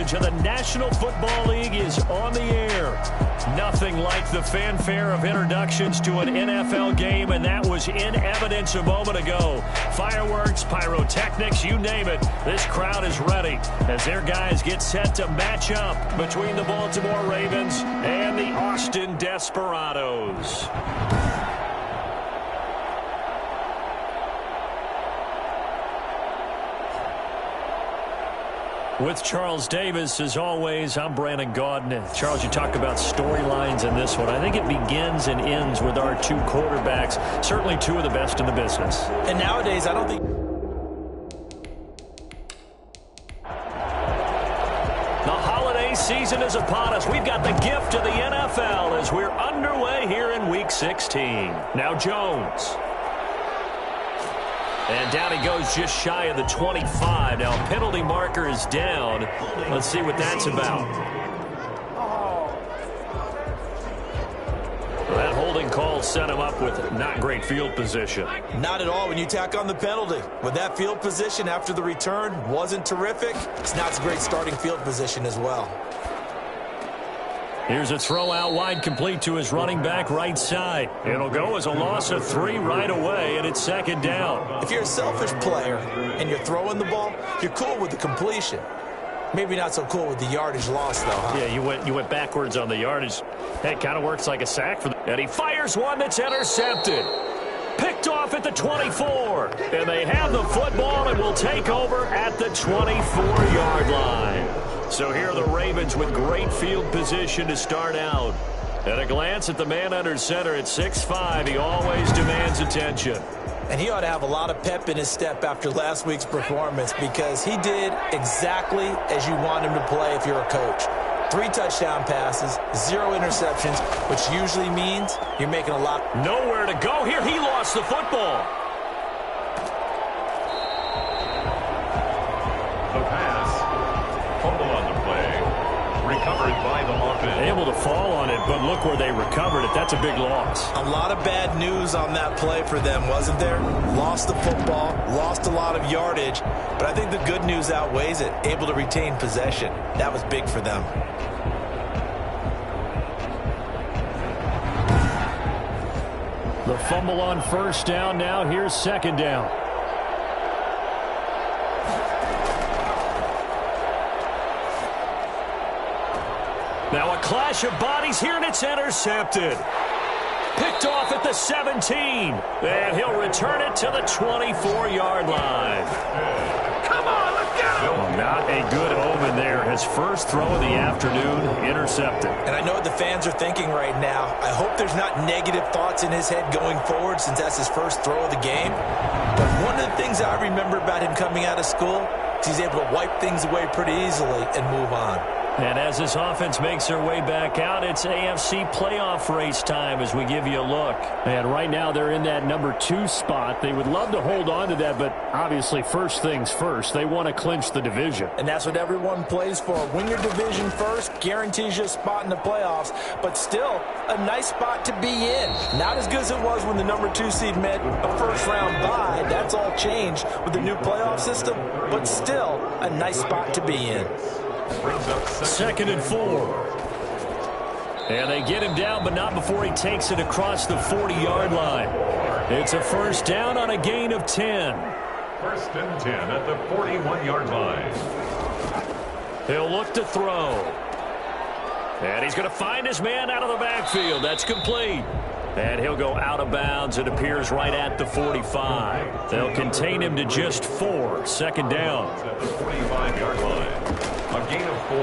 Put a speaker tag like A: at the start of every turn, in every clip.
A: coverage of the National Football League is on the air. Nothing like the fanfare of introductions to an NFL game, and that was in evidence a moment ago. Fireworks, pyrotechnics, you name it. This crowd is ready as their guys get set to match up between the Baltimore Ravens and the Austin Desperados. With Charles Davis, as always, I'm Brandon Gaudin. Charles, you talk about storylines in this one. I think it begins and ends with our two quarterbacks, certainly two of the best in the business.
B: And nowadays, I don't think...
A: The holiday season is upon us. We've got the gift of the NFL as we're underway here in Week 16. Now Jones. And down he goes just shy of the 25. Now, a penalty marker is down. Let's see what that's about. That holding call set him up with not great field position.
B: Not at all when you tack on the penalty. With that field position after the return wasn't terrific, it's not a great starting field position as well.
A: Here's a throw out wide, complete to his running back right side. It'll go as a loss of 3 right away, and it's second down.
B: If you're a selfish player and you're throwing the ball, you're cool with the completion. Maybe not so cool with the yardage loss, though, huh?
A: Yeah, you went backwards on the yardage. That kind of works like a sack for them. And he fires one that's intercepted. Picked off at the 24. And they have the football and will take over at the 24-yard line. So here are the Ravens with great field position to start out. At a glance at the man under center at 6'5", he always demands attention.
B: And he ought to have a lot of pep in his step after last week's performance because he did exactly as you want him to play if you're a coach. 3 touchdown passes, 0 interceptions, which usually means you're making a lot.
A: Nowhere to go here. He lost the football.
C: The pass. Fumble on the play. Recovered by the offense.
A: Able to fall on it, but look where they recovered it. That's a big loss.
B: A lot of bad news on that play for them, wasn't there? Lost the football, lost a lot of yardage, but I think the good news outweighs it. Able to retain possession. That was big for them.
A: The fumble on first down. Now here's second down. Now a clash of bodies here, and it's intercepted. Picked off at the 17. And he'll return it to the 24-yard line.
C: Come on, let's get him!
A: Well, not a good omen there. His first throw of the afternoon intercepted.
B: And I know what the fans are thinking right now. I hope there's not negative thoughts in his head going forward since that's his first throw of the game. But one of the things I remember about him coming out of school is he's able to wipe things away pretty easily and move on.
A: And as this offense makes their way back out, it's AFC playoff race time as we give you a look. And right now they're in that number 2 spot. They would love to hold on to that, but obviously first things first. They want to clinch the division.
B: And that's what everyone plays for. Win your division first, guarantees you a spot in the playoffs, but still a nice spot to be in. Not as good as it was when the number 2 seed met a first-round bye. That's all changed with the new playoff system, but still a nice spot to be in.
A: Second and 4. And they get him down, but not before he takes it across the 40-yard line. It's a first down on a gain of 10.
C: First and 10 at the 41-yard line.
A: He'll look to throw. And he's going to find his man out of the backfield. That's complete. And he'll go out of bounds. It appears right at the 45. They'll contain him to just 4. Second down.
C: At the 45-yard line. A gain of 4.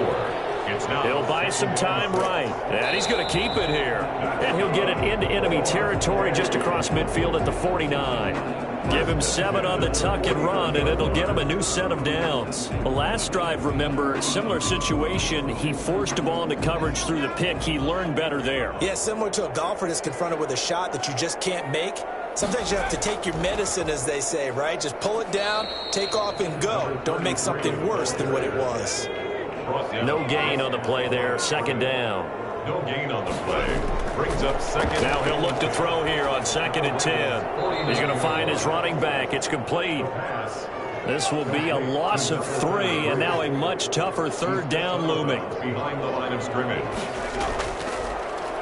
C: It's now.
A: He'll buy some time right. And he's going to keep it here. And he'll get it into enemy territory just across midfield at the 49. Give him 7 on the tuck and run, and it'll get him a new set of downs. The last drive, remember, similar situation. He forced a ball into coverage through the pick. He learned better there.
B: Yeah, similar to a golfer that's confronted with a shot that you just can't make. Sometimes you have to take your medicine, as they say, right? Just pull it down, take off, and go. Don't make something worse than what it was.
A: No gain on the play there. Second down.
C: No gain on the play. Brings up second.
A: Now he'll look to throw here on 2nd and 10. He's going to find his running back. It's complete. This will be a loss of 3, and now a much tougher third down looming.
C: Behind the line of scrimmage.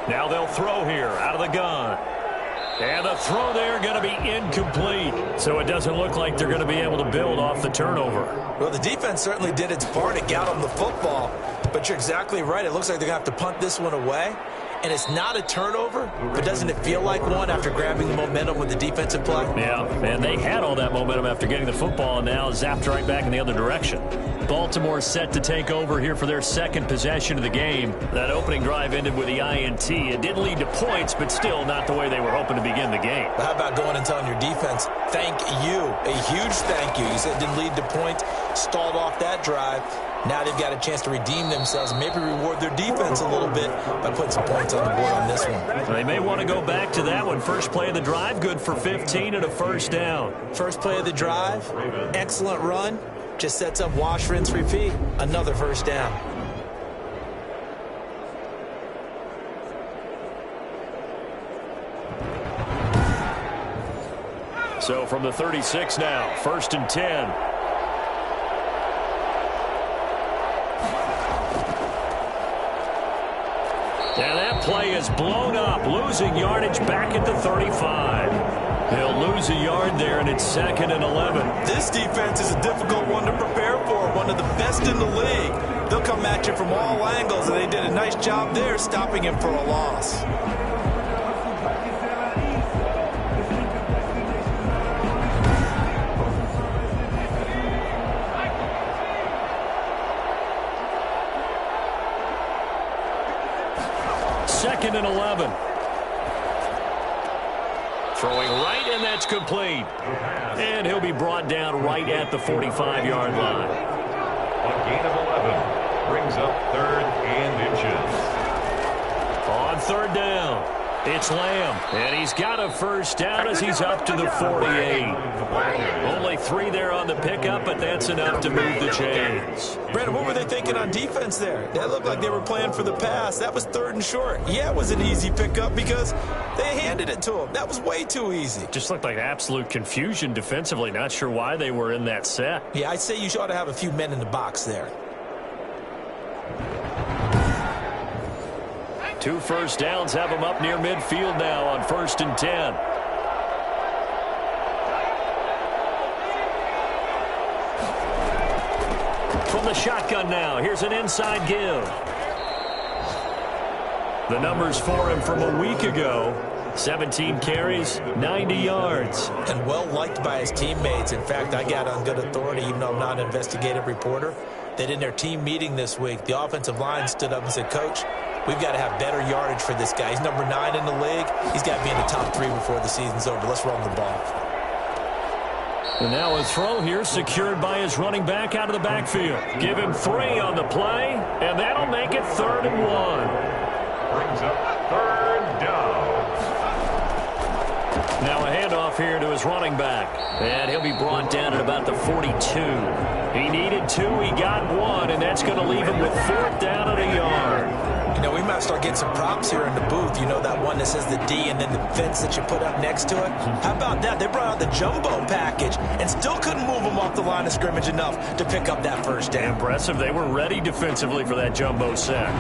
A: Now they'll throw here out of the gun. And the throw there going to be incomplete. So it doesn't look like they're going to be able to build off the turnover.
B: Well, the defense certainly did its part to get them the football. But you're exactly right. It looks like they're going to have to punt this one away. And it's not a turnover, but doesn't it feel like one after grabbing the momentum with the defensive play?
A: Yeah, and they had all that momentum after getting the football and now zapped right back in the other direction. Baltimore set to take over here for their second possession of the game. That opening drive ended with the INT. It didn't lead to points, but still not the way they were hoping to begin the game.
B: But how about going and telling your defense, thank you, a huge thank you. You said it didn't lead to points, stalled off that drive. Now they've got a chance to redeem themselves and maybe reward their defense a little bit by putting some points on the board on this one.
A: They may want to go back to that one. First play of the drive, good for 15 and a first down.
B: First play of the drive, excellent run. Just sets up wash, rinse, repeat. Another first down.
A: So from the 36 now, 1st and 10. And that play is blown up, losing yardage back at the 35. He'll lose a yard there, and it's 2nd and 11.
B: This defense is a difficult one to prepare for, one of the best in the league. They'll come at you from all angles, and they did a nice job there stopping him for a loss.
A: Second and 11. Throwing right, and that's complete. And he'll be brought down right at the 45-yard line.
C: A gain of 11 brings up 3rd and inches.
A: On 3rd down, it's Lamb. And he's got a first down as he's up to the 48. Only 3 there on the pickup, but that's enough to move the chains.
B: Brandon, what were they thinking on defense there? That looked like they were playing for the pass. That was 3rd and short. Yeah, it was an easy pickup because they handed it to him. That was way too easy.
A: Just looked like absolute confusion defensively. Not sure why they were in that set.
B: Yeah, I'd say you ought to have a few men in the box there.
A: 2 first downs have them up near midfield now on 1st and 10. From the shotgun now, here's an inside give. The numbers for him from a week ago: 17 carries, 90 yards.
B: And well liked by his teammates. In fact, I got on good authority, even though I'm not an investigative reporter, that in their team meeting this week, the offensive line stood up and said, Coach, we've got to have better yardage for this guy. He's number 9 in the league. He's got to be in the top 3 before the season's over. Let's run the ball.
A: And now a throw here secured by his running back out of the backfield. Give him 3 on the play, and that'll make it 3rd and 1.
C: Brings up 3rd down.
A: Now a handoff here to his running back. And he'll be brought down at about the 42. He needed 2, he got 1, and that's going to leave him with 4th down and a yard.
B: You know, we might start getting some props here in the booth. You know that one that says the D and then the fence that you put up next to it? How about that? They brought out the jumbo package and still couldn't move them off the line of scrimmage enough to pick up that first down.
A: Impressive. They were ready defensively for that jumbo set.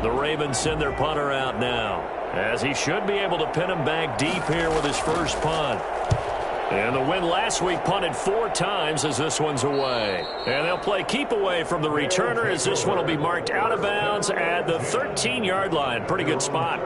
A: The Ravens send their punter out now, as he should be able to pin him back deep here with his first punt. And the win last week punted 4 times as this one's away. And they'll play keep away from the returner as this one will be marked out of bounds at the 13-yard line. Pretty good spot.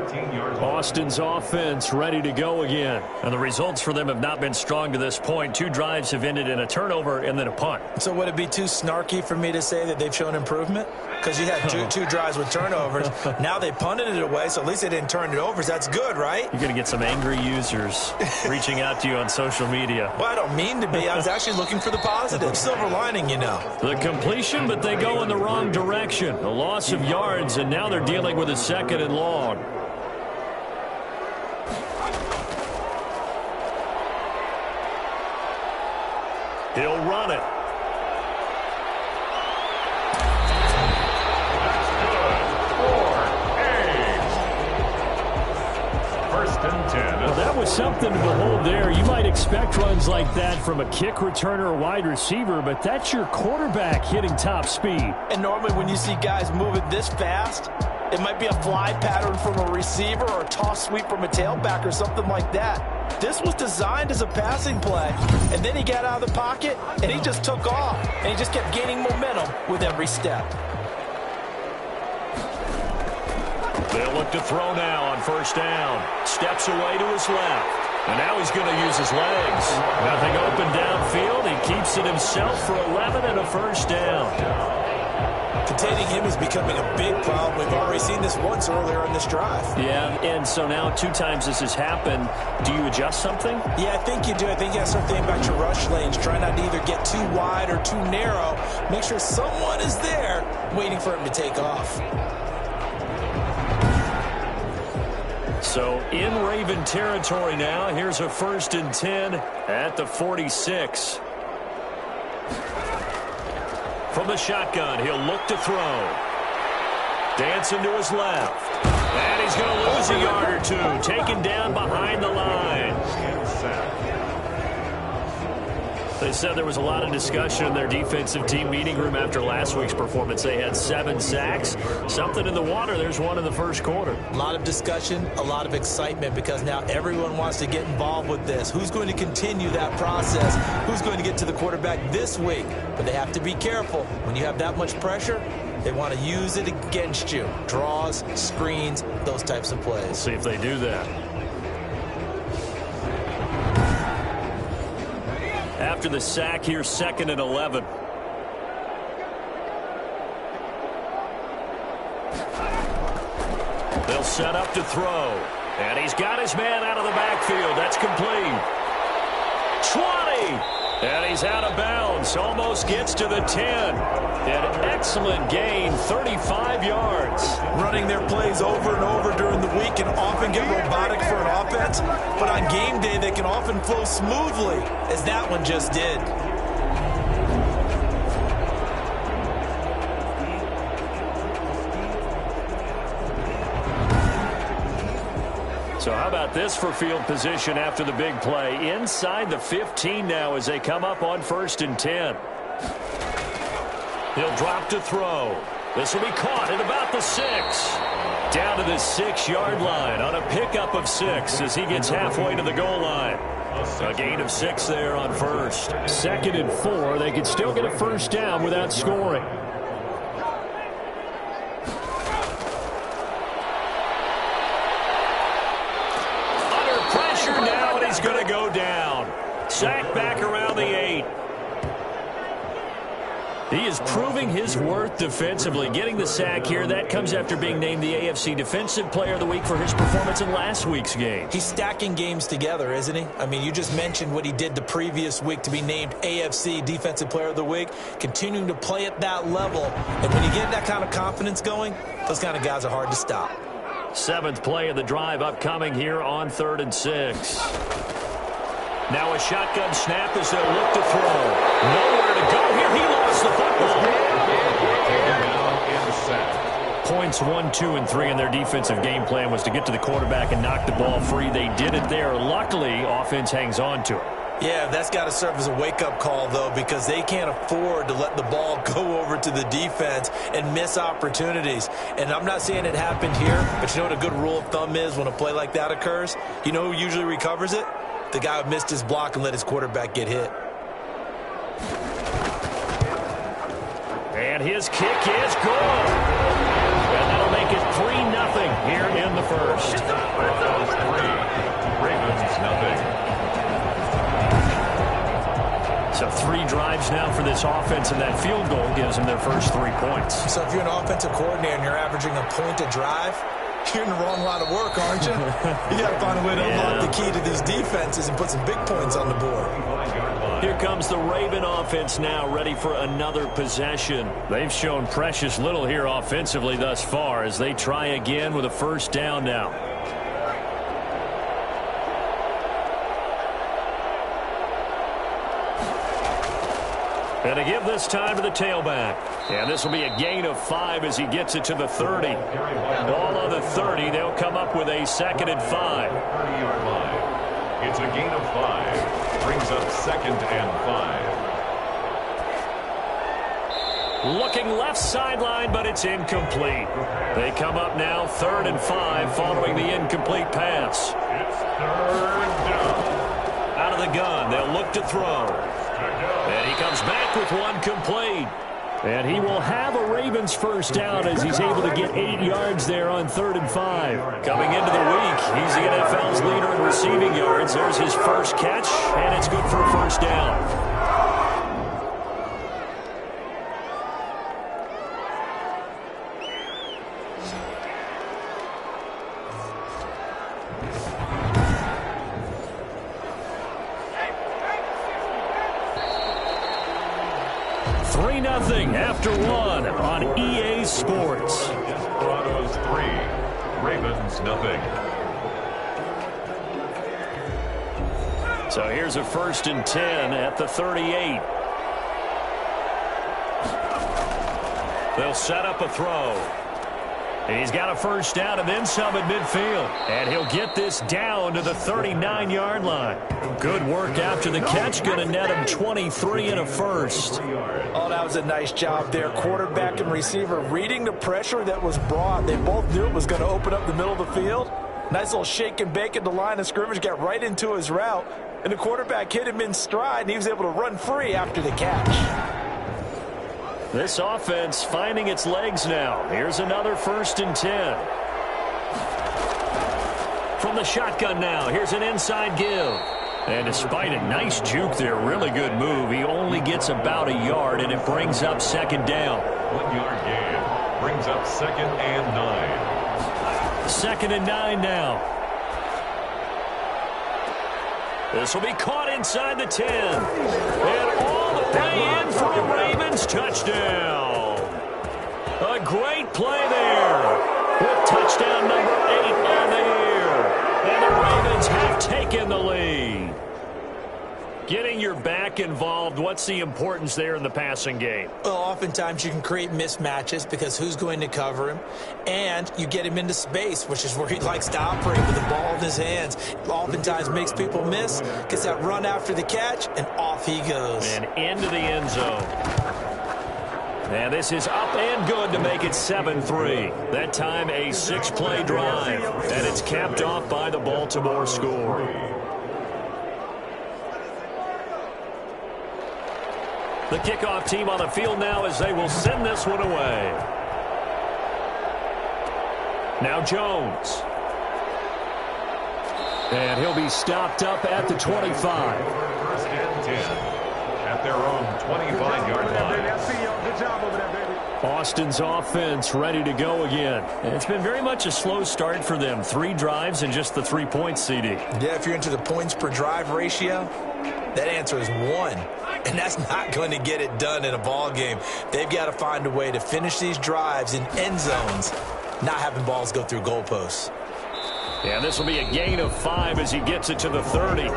A: Austin's offense ready to go again. And the results for them have not been strong to this point. 2 drives have ended in a turnover and then a punt.
B: So would it be too snarky for me to say that they've shown improvement? Because you had two drives with turnovers. Now they punted it away, so at least they didn't turn it over. So that's good, right?
A: You're going to get some angry users reaching out to you on social media.
B: Well, I don't mean to be. I was actually looking for the positive. Silver lining, you know.
A: The completion, but they go in the wrong direction. A loss of yards, and now they're dealing with a 2nd and long. He'll run it.
C: and 10.
A: Well, that was something to behold there. You might expect runs like that from a kick returner or wide receiver, but that's your quarterback hitting top speed.
B: And normally when you see guys moving this fast, it might be a fly pattern from a receiver or a toss sweep from a tailback or something like that. This was designed as a passing play, and then he got out of the pocket, and he just took off, and he just kept gaining momentum with every step.
A: They'll look to throw now on first down. Steps away to his left. And now he's going to use his legs. Nothing open downfield. He keeps it himself for 11 and a first down.
B: Containing him is becoming a big problem. We've already seen this once earlier in this drive.
A: Yeah, and so now 2 times this has happened. Do you adjust something?
B: Yeah, I think you do. I think you have to start thinking about your rush lanes. Try not to either get too wide or too narrow. Make sure someone is there waiting for him to take off.
A: So in Raven territory now. Here's a 1st and 10 at the 46. From the shotgun, he'll look to throw. Dancing to his left. And he's going to lose a yard or 2. Taken down behind the line. They said there was a lot of discussion in their defensive team meeting room after last week's performance. They had 7 sacks. Something in the water. There's one in the first quarter.
B: A lot of discussion, a lot of excitement, because now everyone wants to get involved with this. Who's going to continue that process? Who's going to get to the quarterback this week? But they have to be careful. When you have that much pressure, they want to use it against you. Draws, screens, those types of plays.
A: See if they do that. After the sack, here's 2nd and 11. They'll set up to throw. And he's got his man out of the backfield. That's complete. 20. And he's out of bounds. Almost gets to the 10. An excellent gain, 35 yards.
B: Running their plays over and over during the week can often get robotic for an offense, but on game day they can often flow smoothly, as that one just did.
A: So how about this for field position after the big play? Inside the 15 now as they come up on 1st and 10. He'll drop to throw. This will be caught at about the 6. Down to the 6-yard line on a pickup of 6 as he gets halfway to the goal line. A gain of 6 there on first. 2nd and 4. They could still get a first down without scoring. Under pressure now, and he's going to go down. Sacked back around the 8. He is proving his worth defensively. Getting the sack here, that comes after being named the AFC Defensive Player of the Week for his performance in last week's game.
B: He's stacking games together, isn't he? I mean, you just mentioned what he did the previous week to be named AFC Defensive Player of the Week, continuing to play at that level. And when you get that kind of confidence going, those kind of guys are hard to stop.
A: 7th play of the drive upcoming here on 3rd and 6. Now a shotgun snap as they'll look to throw. Nowhere to go here. He lost the football. Points 1, 2, and 3 in their defensive game plan was to get to the quarterback and knock the ball free. They did it there. Luckily, offense hangs on to it.
B: Yeah, that's got to serve as a wake-up call, though, because they can't afford to let the ball go over to the defense and miss opportunities. And I'm not saying it happened here, but you know what a good rule of thumb is when a play like that occurs? You know who usually recovers it? The guy who missed his block and let his quarterback get hit.
A: And his kick is good. And that'll make it 3-0 here in the first.
C: Broncos 3, Ravens nothing.
A: So 3 drives now for this offense, and that field goal gives them their first 3 points.
B: So if you're an offensive coordinator and you're averaging a point a drive, you're in the wrong line of work, aren't you? You got to find a way to unlock the key to these defenses and put some big points on the board.
A: Here comes the Raven offense now, ready for another possession. They've shown precious little here offensively thus far as they try again with a first down now. And to give this time to the tailback. And this will be a gain of 5 as he gets it to the 30. All on the 30, they'll come up with a 2nd and 5.
C: It's a gain of 5. Brings up 2nd and 5.
A: Looking left sideline, but it's incomplete. They come up now 3rd and 5 following the incomplete pass.
C: It's 3rd down.
A: Out of the gun, they'll look to throw. And he comes back with one complete. And he will have a Ravens first down as he's able to get 8 yards there on 3rd and 5. Coming into the week, he's the NFL's leader in receiving yards. There's his first catch, and it's good for a first down. After 1 on EA Sports.
C: Desperados 3, Ravens nothing.
A: So here's a 1st and 10 at the 38. They'll set up a throw. He's got a first down and then some at midfield. And he'll get this down to the 39-yard line. Good work after the catch. Going to net him 23 and a first.
B: Oh, that was a nice job there. Quarterback and receiver reading the pressure that was brought. They both knew it was going to open up the middle of the field. Nice little shake and bake at the line of scrimmage. Got right into his route. And the quarterback hit him in stride, and he was able to run free after the catch.
A: This offense finding its legs now. Here's another 1st and 10. From the shotgun now, here's an inside give. And despite a nice juke there, really good move, he only gets about a yard, and it brings up 2nd down.
C: 1 yard gain. Brings up 2nd and 9.
A: 2nd and 9 now. This will be caught inside the 10. And all the way in for a Ravens touchdown. A great play there. With touchdown number 8 on the year. And the Ravens have taken the lead. Getting your back involved, what's the importance there in the passing game?
B: Well, oftentimes you can create mismatches because who's going to cover him? And you get him into space, which is where he likes to operate with the ball in his hands. Oftentimes makes people miss, gets that run after the catch, and off he goes.
A: And into the end zone. And this is up and good to make it 7-3. That time a 6-play drive. And it's capped off by the Baltimore score. The kickoff team on the field now as they will send this one away. Now Jones. And he'll be stopped up at the 25.
C: 1st and 10. At their own 25-yard line.
A: Austin's offense ready to go again. And it's been very much a slow start for them. 3 drives and just the 3 points, CD.
B: Yeah, if you're into the points per drive ratio, that answer is 1. And that's not going to get it done in a ball game. They've got to find a way to finish these drives in end zones, not having balls go through goalposts.
A: And this will be a gain of 5 as he gets it to the 30.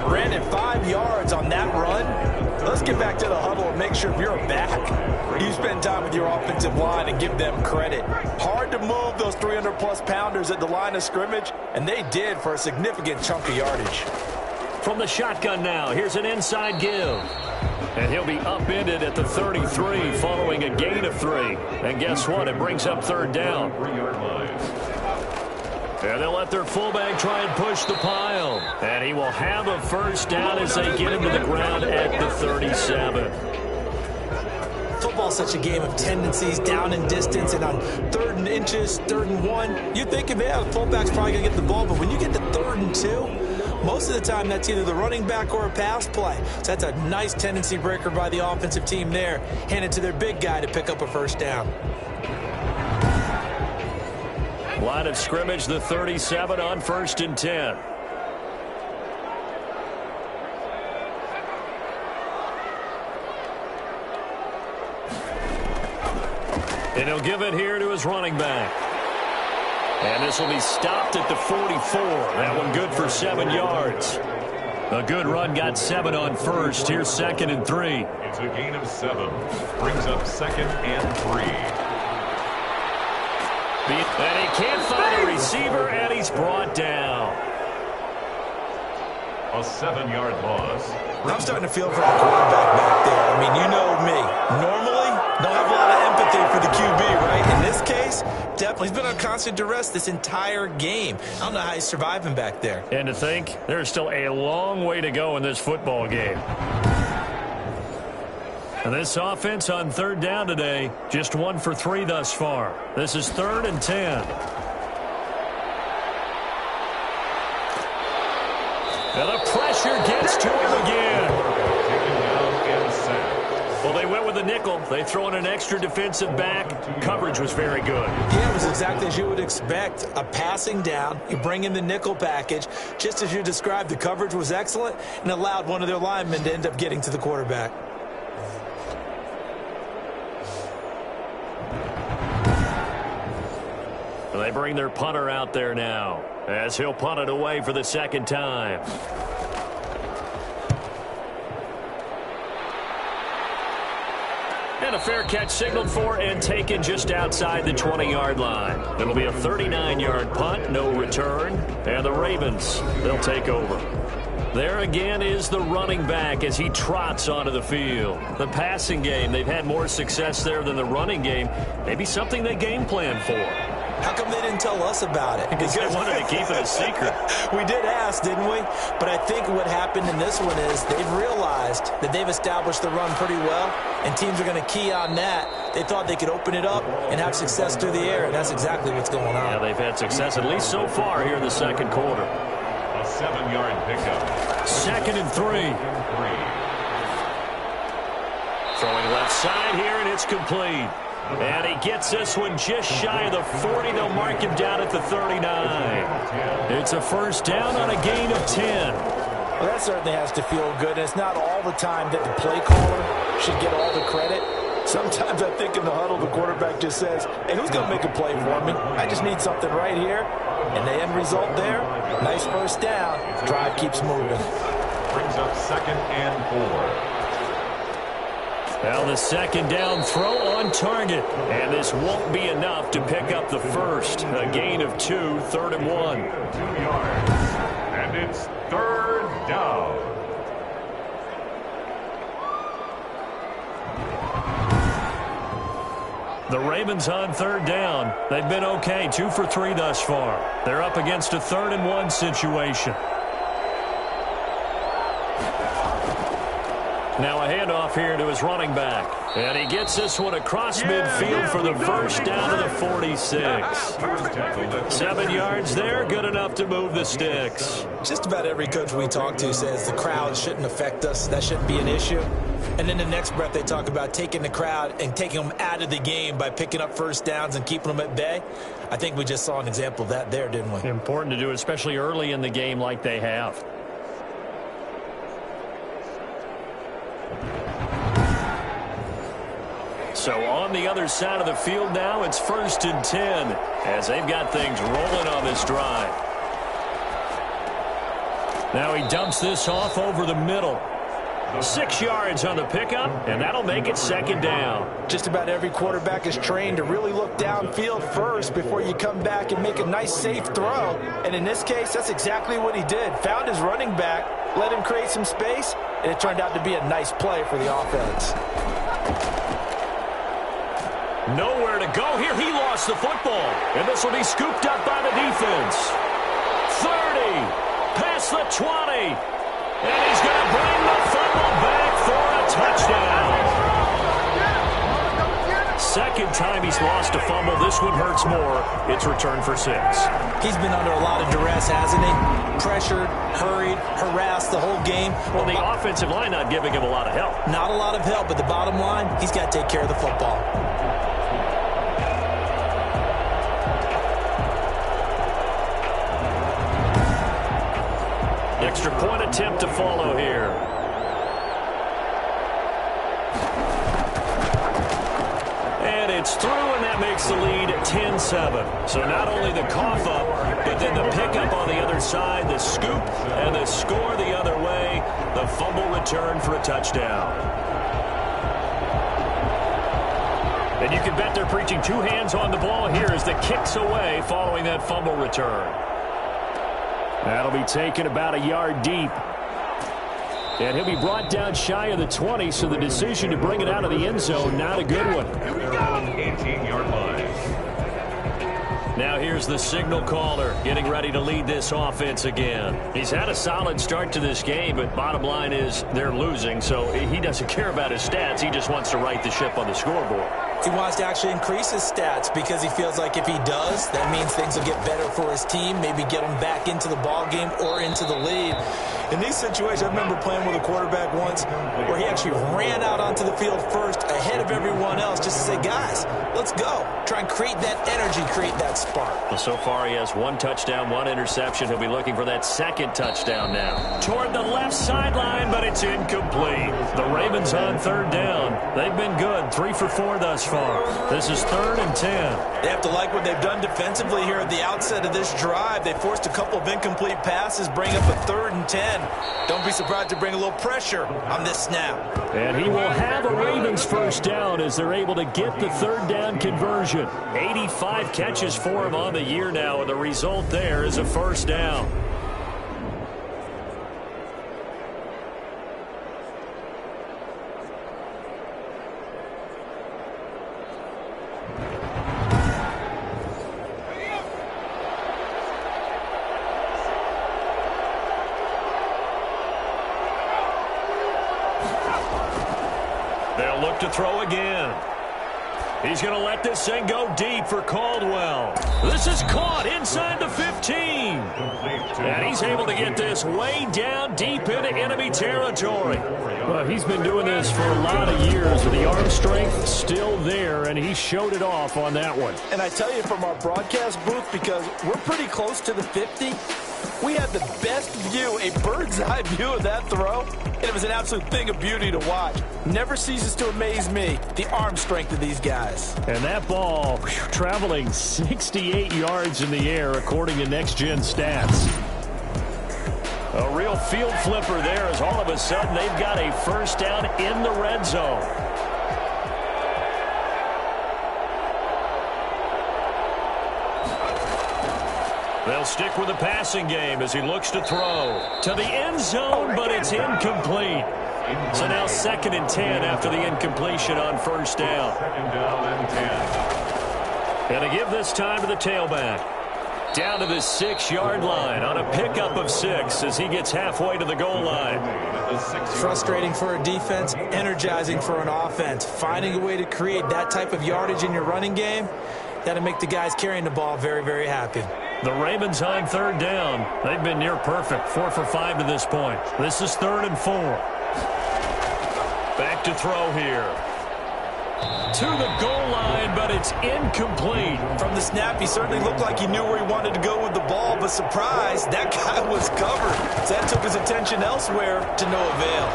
B: Brandon, 5 yards on that run. Let's get back to the huddle and make sure if you're a back, you spend time with your offensive line and give them credit. Hard to move those 300-plus pounders at the line of scrimmage, and they did for a significant chunk of yardage.
A: From the shotgun now, here's an inside give. And he'll be upended at the 33 following a gain of 3. And guess what? It brings up 3rd down.
C: 3-yard line.
A: And they'll let their fullback try and push the pile. And he will have a first down as they get him to the ground at the 37.
B: Football's such a game of tendencies, down and distance, and on 3rd and inches, 3rd and 1, you think, yeah, the fullback's probably going to get the ball, but when you get to 3rd and 2, most of the time that's either the running back or a pass play. So that's a nice tendency breaker by the offensive team there, handed to their big guy to pick up a first down.
A: Line of scrimmage, the 37 on 1st and 10. And he'll give it here to his running back. And this will be stopped at the 44. That one good for 7 yards. A good run, got 7 on 1st. Here's 2nd and 3.
C: It's a gain of 7. Brings up 2nd and 3.
A: And he can't find a receiver, and he's brought down.
C: A 7-yard loss.
B: I'm starting to feel for the quarterback back there. I mean, you know me. Normally, don't have a lot of empathy for the QB, right? In this case, definitely. He's been on constant duress this entire game. I don't know how he's surviving back there.
A: And to think, there's still a long way to go in this football game. And this offense on third down today, just 1 for 3 thus far. This is 3rd and 10. And the pressure gets to him again. Well, they went with a nickel. They throw in an extra defensive back. Coverage was very good.
B: Yeah, it was exactly as you would expect. A passing down. You bring in the nickel package. Just as you described, the coverage was excellent and allowed one of their linemen to end up getting to the quarterback.
A: They bring their punter out there now as he'll punt it away for the second time. And a fair catch signaled for and taken just outside the 20-yard line. It'll be a 39-yard punt, no return. And the Ravens, they'll take over. There again is the running back as he trots onto the field. The passing game, they've had more success there than the running game. Maybe something they game plan for.
B: How come they didn't tell us about it?
A: Because they wanted to keep it a secret.
B: We did ask, didn't we? But I think what happened in this one is they've realized that they've established the run pretty well, and teams are going to key on that. They thought they could open it up and have success through the air, and that's exactly what's going on.
A: Yeah, they've had success at least so far here in the second quarter.
C: A 7-yard pickup.
A: 2nd and 3. Throwing left side here, and it's complete. And he gets this one just shy of the 40. They'll mark him down at the 39. It's a first down on a gain of 10.
B: Well, that certainly has to feel good. And it's not all the time that the play caller should get all the credit. Sometimes I think in the huddle, the quarterback just says, hey, who's going to make a play for me? I just need something right here. And the end result there, nice first down. Drive keeps moving.
C: Brings up 2nd and 4.
A: Well, the second down throw on target. And this won't be enough to pick up the first. A gain of 2, 3rd and 1.
C: 2 yards. And it's 3rd down.
A: The Ravens on 3rd down. They've been okay, 2 for 3 thus far. They're up against a 3rd and 1 situation. Now a handoff here to his running back. And he gets this one across midfield for the first down to the 46. 7 yards there, good enough to move the sticks.
B: Just about every coach we talk to says the crowd shouldn't affect us. That shouldn't be an issue. And then the next breath they talk about taking the crowd and taking them out of the game by picking up first downs and keeping them at bay. I think we just saw an example of that there, didn't we?
A: Important to do, especially early in the game like they have. So on the other side of the field now, it's 1st and 10 as they've got things rolling on this drive. Now he dumps this off over the middle. 6 yards on the pickup, and that'll make it 2nd down.
B: Just about every quarterback is trained to really look downfield first before you come back and make a nice, safe throw. And in this case, that's exactly what he did. Found his running back, let him create some space, and it turned out to be a nice play for the offense.
A: Nowhere to go here. He lost the football, and this will be scooped up by the defense. 30, past the 20. And he's going to bring the fumble back for a touchdown. Second time he's lost a fumble. This one hurts more. It's returned for 6.
B: He's been under a lot of duress, hasn't he? Pressured, hurried, harassed the whole game.
A: Well, the offensive line not giving him a lot of help.
B: Not a lot of help, but the bottom line, he's got to take care of the football.
A: Extra point attempt to follow here. And it's through, and that makes the lead 10-7. So not only the cough up, but then the pickup on the other side, the scoop, and the score the other way. The fumble return for a touchdown. And you can bet they're preaching 2 hands on the ball here as the kick's away following that fumble return. That'll be taken about a yard deep. And he'll be brought down shy of the 20, so the decision to bring it out of the end zone, not a good one.
C: 18-yard line.
A: Now here's the signal caller getting ready to lead this offense again. He's had a solid start to this game, but bottom line is they're losing, so he doesn't care about his stats. He just wants to right the ship on the scoreboard.
B: He wants to actually increase his stats because he feels like if he does, that means things will get better for his team, maybe get him back into the ball game or into the lead. In these situations, I remember playing with a quarterback once where he actually ran out onto the field first ahead of everyone else just to say, guys, let's go. Try and create that energy, create that spark.
A: Well, so far he has 1 touchdown, 1 interception. He'll be looking for that second touchdown now. Toward the left sideline, but it's incomplete. The Ravens on 3rd down. They've been good, 3 for 4 thus far. This is 3rd and 10.
B: They have to like what they've done defensively here at the outset of this drive. They forced a couple of incomplete passes, bring up a 3rd and 10. Don't be surprised to bring a little pressure on this snap.
A: And he will have a Ravens first down as they're able to get the 3rd down conversion. 85 catches for him on the year now, and the result there is a first down. They'll look to throw again. He's going to let this thing go deep for Caldwell. This is caught inside the 15. And he's able to get this way down deep into enemy territory. Well, he's been doing this for a lot of years, with the arm strength still there, and he showed it off on that one.
B: And I tell you, from our broadcast booth, because we're pretty close to the 50, we had the best view, a bird's eye view of that throw, and it was an absolute thing of beauty to watch. Never ceases to amaze me, the arm strength of these guys.
A: And that ball traveling 68 yards in the air, according to Next Gen Stats. A real field flipper there, as all of a sudden they've got a first down in the red zone. They'll stick with the passing game as he looks to throw to the end zone, but it's incomplete. So now 2nd and 10 after the incompletion on first down.
C: 2nd down and 10.
A: And to give this time to the tailback. Down to the 6-yard line on a pickup of 6 as he gets halfway to the goal line.
B: Frustrating for a defense, energizing for an offense. Finding a way to create that type of yardage in your running game, that'll make the guys carrying the ball very, very happy.
A: The Ravens on 3rd down. They've been near perfect, 4 for 5 to this point. This is 3rd and 4. Back to throw here. To the goal line, but it's incomplete.
B: From the snap, he certainly looked like he knew where he wanted to go with the ball, but surprise, that guy was covered. So that took his attention elsewhere to no avail.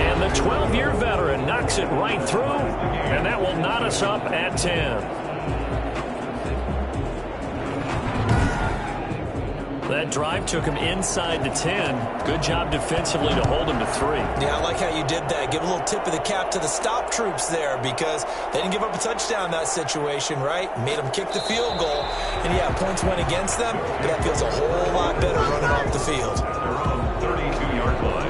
A: And the 12-year veteran knocks it right through, and that will knot us up at 10. That drive took him inside the 10. Good job defensively to hold him to 3.
B: Yeah, I like how you did that. Give a little tip of the cap to the stop troops there, because they didn't give up a touchdown in that situation, right? Made them kick the field goal. And, yeah, points went against them, but that feels a whole lot better running off the field.
C: They're on 32-yard line.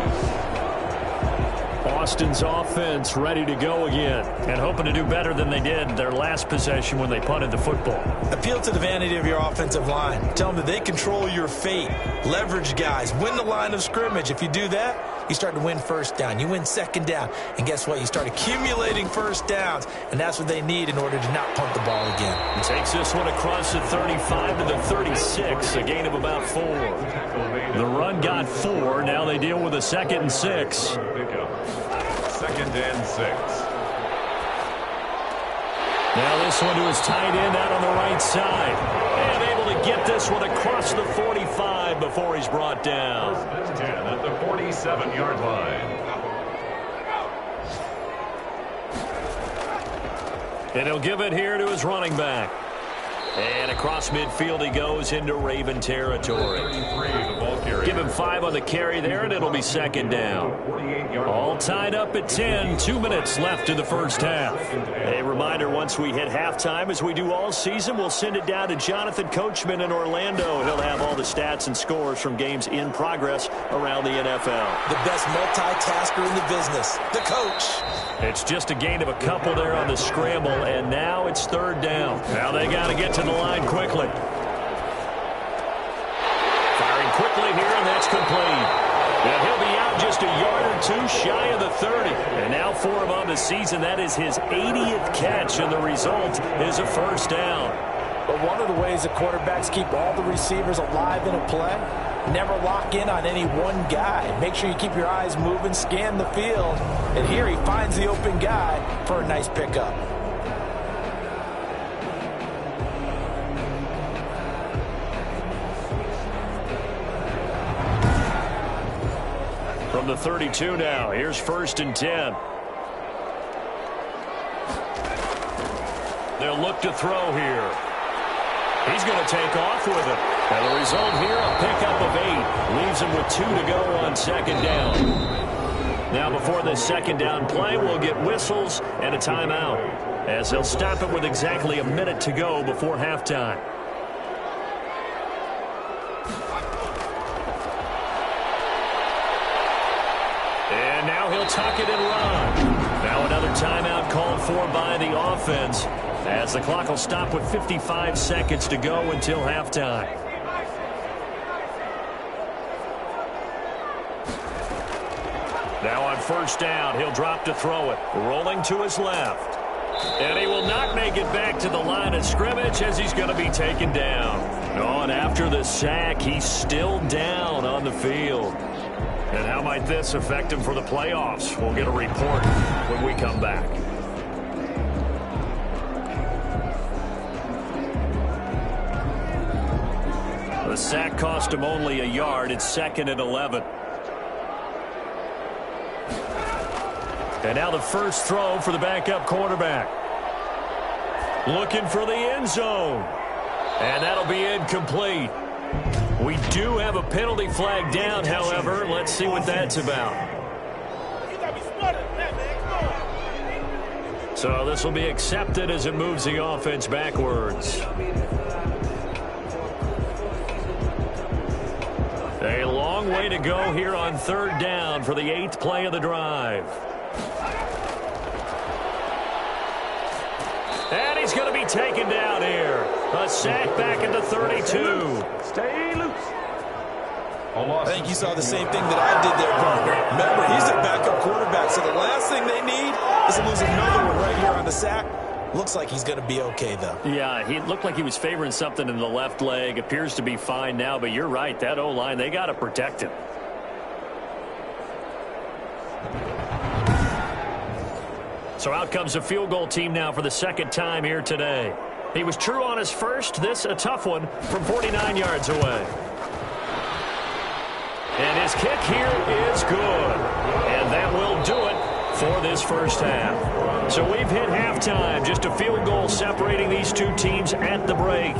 A: Austin's offense ready to go again and hoping to do better than they did their last possession when they punted the football.
B: Appeal to the vanity of your offensive line. Tell them that they control your fate. Leverage guys. Win the line of scrimmage. If you do that, you start to win first down. You win 2nd down. And guess what? You start accumulating first downs. And that's what they need in order to not punt the ball again.
A: He takes this one across the 35 to the 36. A gain of about 4. The run got 4. Now they deal with a 2nd and 6.
C: 2nd and 6.
A: Now this one to his tight end out on the right side. And able to get this one across the 45 before he's brought down.
C: 10 at the 47-yard line.
A: And he'll give it here to his running back. And across midfield he goes into Raven territory.
C: 33, the ball carrier.
A: Give him 5 on the carry there, and it'll be second down. All tied up at 10. 2 minutes left in the first half. A reminder, once we hit halftime, as we do all season, we'll send it down to Jonathan Coachman in Orlando. He'll have all the stats and scores from games in progress around the NFL.
B: The best multitasker in the business, the coach.
A: It's just a gain of a couple there on the scramble, and now it's third down. Now they got to get to the line quickly. Firing quickly here, and that's complete. And he'll be out just a yard or two shy of the 30. And now for him on the season, that is his 80th catch, and the result is a first down.
B: But one of the ways that quarterbacks keep all the receivers alive in a play, never lock in on any one guy. Make sure you keep your eyes moving, scan the field. And here he finds the open guy for a nice pickup.
A: From the 32 now, here's 1st and 10. They'll look to throw here. He's going to take off with it. And the result here, a pickup of 8. Leaves him with 2 to go on second down. Now before this second down play, we'll get whistles and a timeout, as they'll stop it with exactly a minute to go before halftime. And now he'll tuck it and run. Now another timeout called for by the offense, as the clock will stop with 55 seconds to go until halftime. Now on first down, he'll drop to throw it. Rolling to his left. And he will not make it back to the line of scrimmage, as he's going to be taken down. Oh, and after the sack, he's still down on the field. And how might this affect him for the playoffs? We'll get a report when we come back. The sack cost him only a yard. It's 2nd and 11. And now the first throw for the backup quarterback. Looking for the end zone. And that'll be incomplete. We do have a penalty flag down, however. Let's see what that's about. So this will be accepted as it moves the offense backwards. A long way to go here on 3rd down for the 8th play of the drive. And he's going to be taken down here. A sack back at the 32.
C: Stay loose.
B: I think you saw the same thing that I did there, partner. Remember, he's a backup quarterback, so the last thing they need is to lose another one right here on the sack. Looks like he's going to be okay, though.
A: Yeah, he looked like he was favoring something in the left leg. Appears to be fine now, but you're right. That O-line, they got to protect him. So out comes the field goal team now for the second time here today. He was true on his first. This a tough one from 49 yards away. And his kick here is good. And that will do it for this first half. So we've hit halftime. Just a field goal separating these two teams at the break.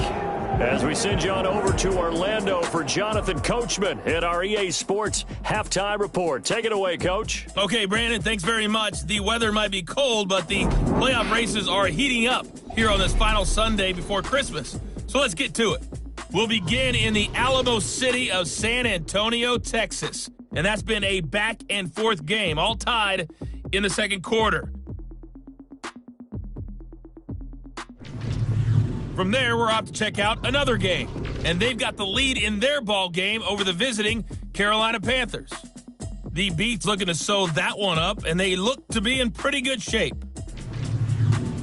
A: As we send you on over to Orlando for Jonathan Coachman at our EA Sports Halftime Report. Take it away, Coach.
D: Okay, Brandon, thanks very much. The weather might be cold, but the playoff races are heating up here on this final Sunday before Christmas. So let's get to it. We'll begin in the Alamo City of San Antonio, Texas. And that's been a back-and-forth game, all tied in the second quarter. From there, we're off to check out another game. And they've got the lead in their ball game over the visiting Carolina Panthers. The Beats looking to sew that one up, and they look to be in pretty good shape.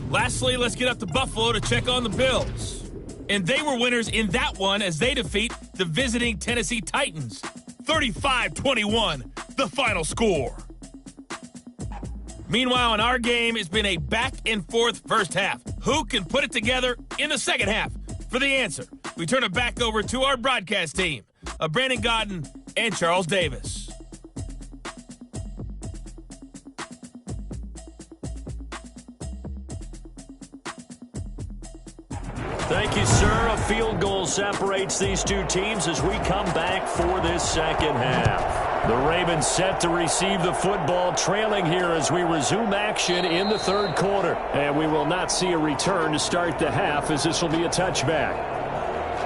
D: Lastly, let's get up to Buffalo to check on the Bills. And they were winners in that one as they defeat the visiting Tennessee Titans. 35-21, the final score. Meanwhile, in our game, it's been a back-and-forth first half. Who can put it together in the second half? For the answer, we turn it back over to our broadcast team of Brandon Godden and Charles Davis.
A: Thank you, sir. A field goal separates these two teams as we come back for this second half. The Ravens set to receive the football, trailing here as we resume action in the third quarter. And we will not see a return to start the half, as this will be a touchback.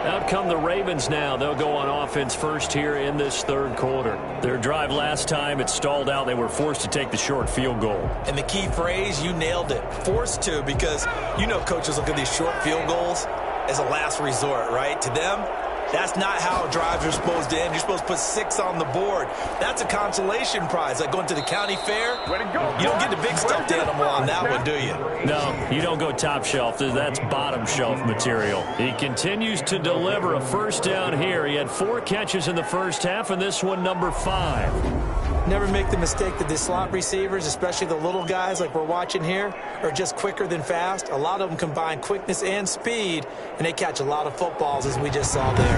A: Out come the Ravens now. They'll go on offense first here in this third quarter. Their drive last time, it stalled out. They were forced to take the short field goal.
B: And the key phrase, you nailed it, forced to, because you know coaches look at these short field goals as a last resort, right? To them, that's not how drives are supposed to end. You're supposed to put 6 on the board. That's a consolation prize, like going to the county fair. You don't get the big stuffed animal on that one, do you?
A: No, you don't go top shelf. That's bottom shelf material. He continues to deliver a first down here. He had 4 catches in the first half, and this one number 5.
B: Never make the mistake that the slot receivers, especially the little guys like we're watching here, are just quicker than fast. A lot of them combine quickness and speed, and they catch a lot of footballs, as we just saw there.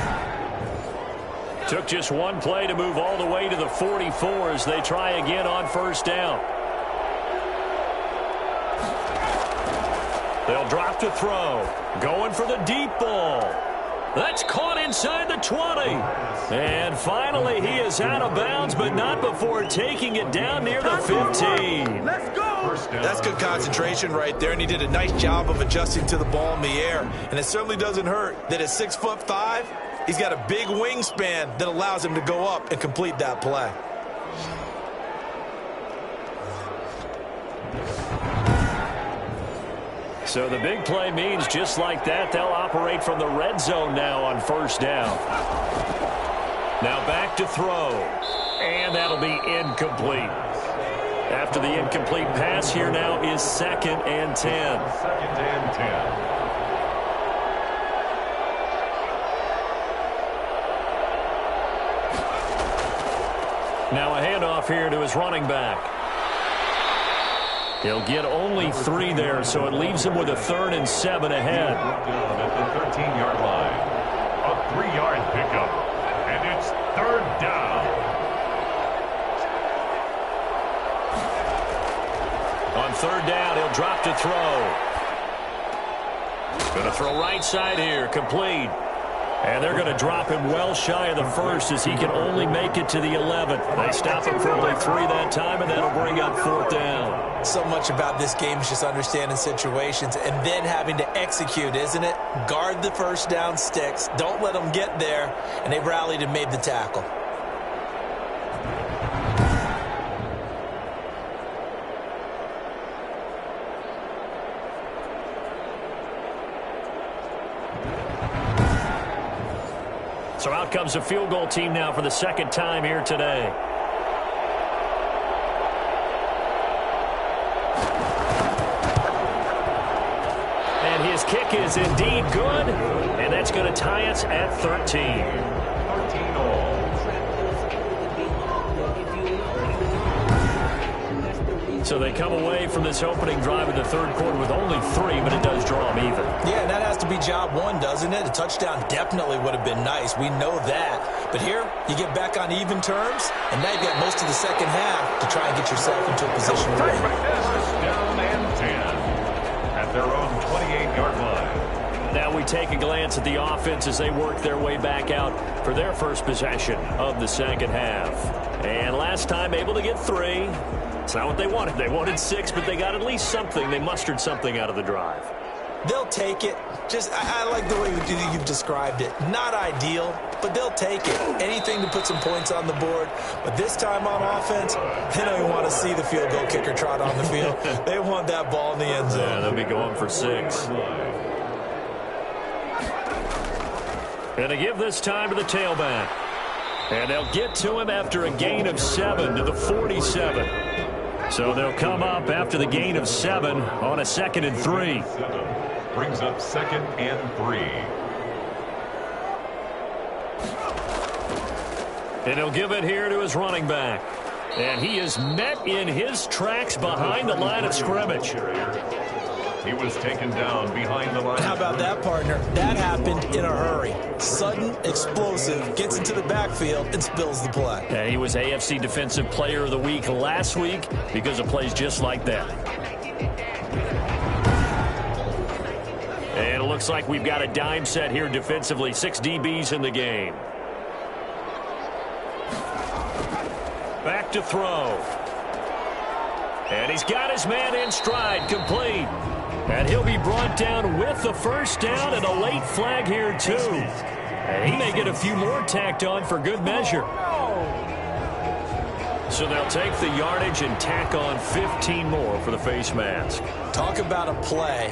A: Took just one play to move all the way to the 44 as they try again on first down. They'll drop to throw. Going for the deep ball. That's caught inside the 20. And finally, he is out of bounds, but not before taking it down near the 15.
B: Let's go! That's good concentration right there, and he did a nice job of adjusting to the ball in the air. And it certainly doesn't hurt that at 6'5", he's got a big wingspan that allows him to go up and complete that play.
A: So the big play means just like that, they'll operate from the red zone now on first down. Now back to throw. And that'll be incomplete. After the incomplete pass, here now is 2nd and 10.
C: 2nd and 10.
A: Now a handoff here to his running back. He'll get only 3 there, so it leaves him with a 3rd and 7 ahead.
C: Down at the 13-yard line. A 3-yard pickup. And it's 3rd down.
A: On 3rd down, he'll drop to throw. Going to throw right side here, complete. And they're going to drop him well shy of the 1st as he can only make it to the 11th. They stop him for only 3 that time, and that'll bring up 4th down.
B: So much about this game is just understanding situations and then having to execute, isn't it? Guard the first down sticks. Don't let them get there. And they rallied and made the tackle.
A: So out comes the field goal team now for the 2nd time here today. And his kick is indeed good, and that's going to tie us at 13.
C: 13 all.
A: So they come away from this opening drive in the third quarter with only 3, but it does draw them even.
B: Yeah, and that has to be job 1, doesn't it? A touchdown definitely would have been nice. We know that. But here, you get back on even terms, and now you've got most of the second half to try and get yourself into a position to win.
C: Down and 10 at their own 28-yard line.
A: Now we take a glance at the offense as they work their way back out for their first possession of the second half. And last time able to get 3. It's not what they wanted. They wanted 6, but they got at least something. They mustered something out of the drive.
B: They'll take it. Just, I like the way you've described it. Not ideal, but they'll take it. Anything to put some points on the board. But this time on offense, they don't even want to see the field goal kicker trot on the field. They want that ball in the end zone.
A: Yeah, they'll be going for 6. And they give this time to the tailback. And they'll get to him after a gain of 7 to the 47. So they'll come up after the gain of 7 on a 2nd and 3.
C: Brings up 2nd and 3.
A: And he'll give it here to his running back. And he is met in his tracks behind the line of scrimmage.
C: He was taken down behind the line.
B: How about that, partner? That happened in a hurry. Sudden, explosive, gets into the backfield and spills the play.
A: Yeah, he was AFC Defensive Player of the Week last week because of plays just like that. And it looks like we've got a dime set here defensively. 6 DBs in the game. Back to throw. And he's got his man in stride, complete. And he'll be brought down with the first down and a late flag here, too. And he may get a few more tacked on for good measure. So they'll take the yardage and tack on 15 more for the face mask.
B: Talk about a play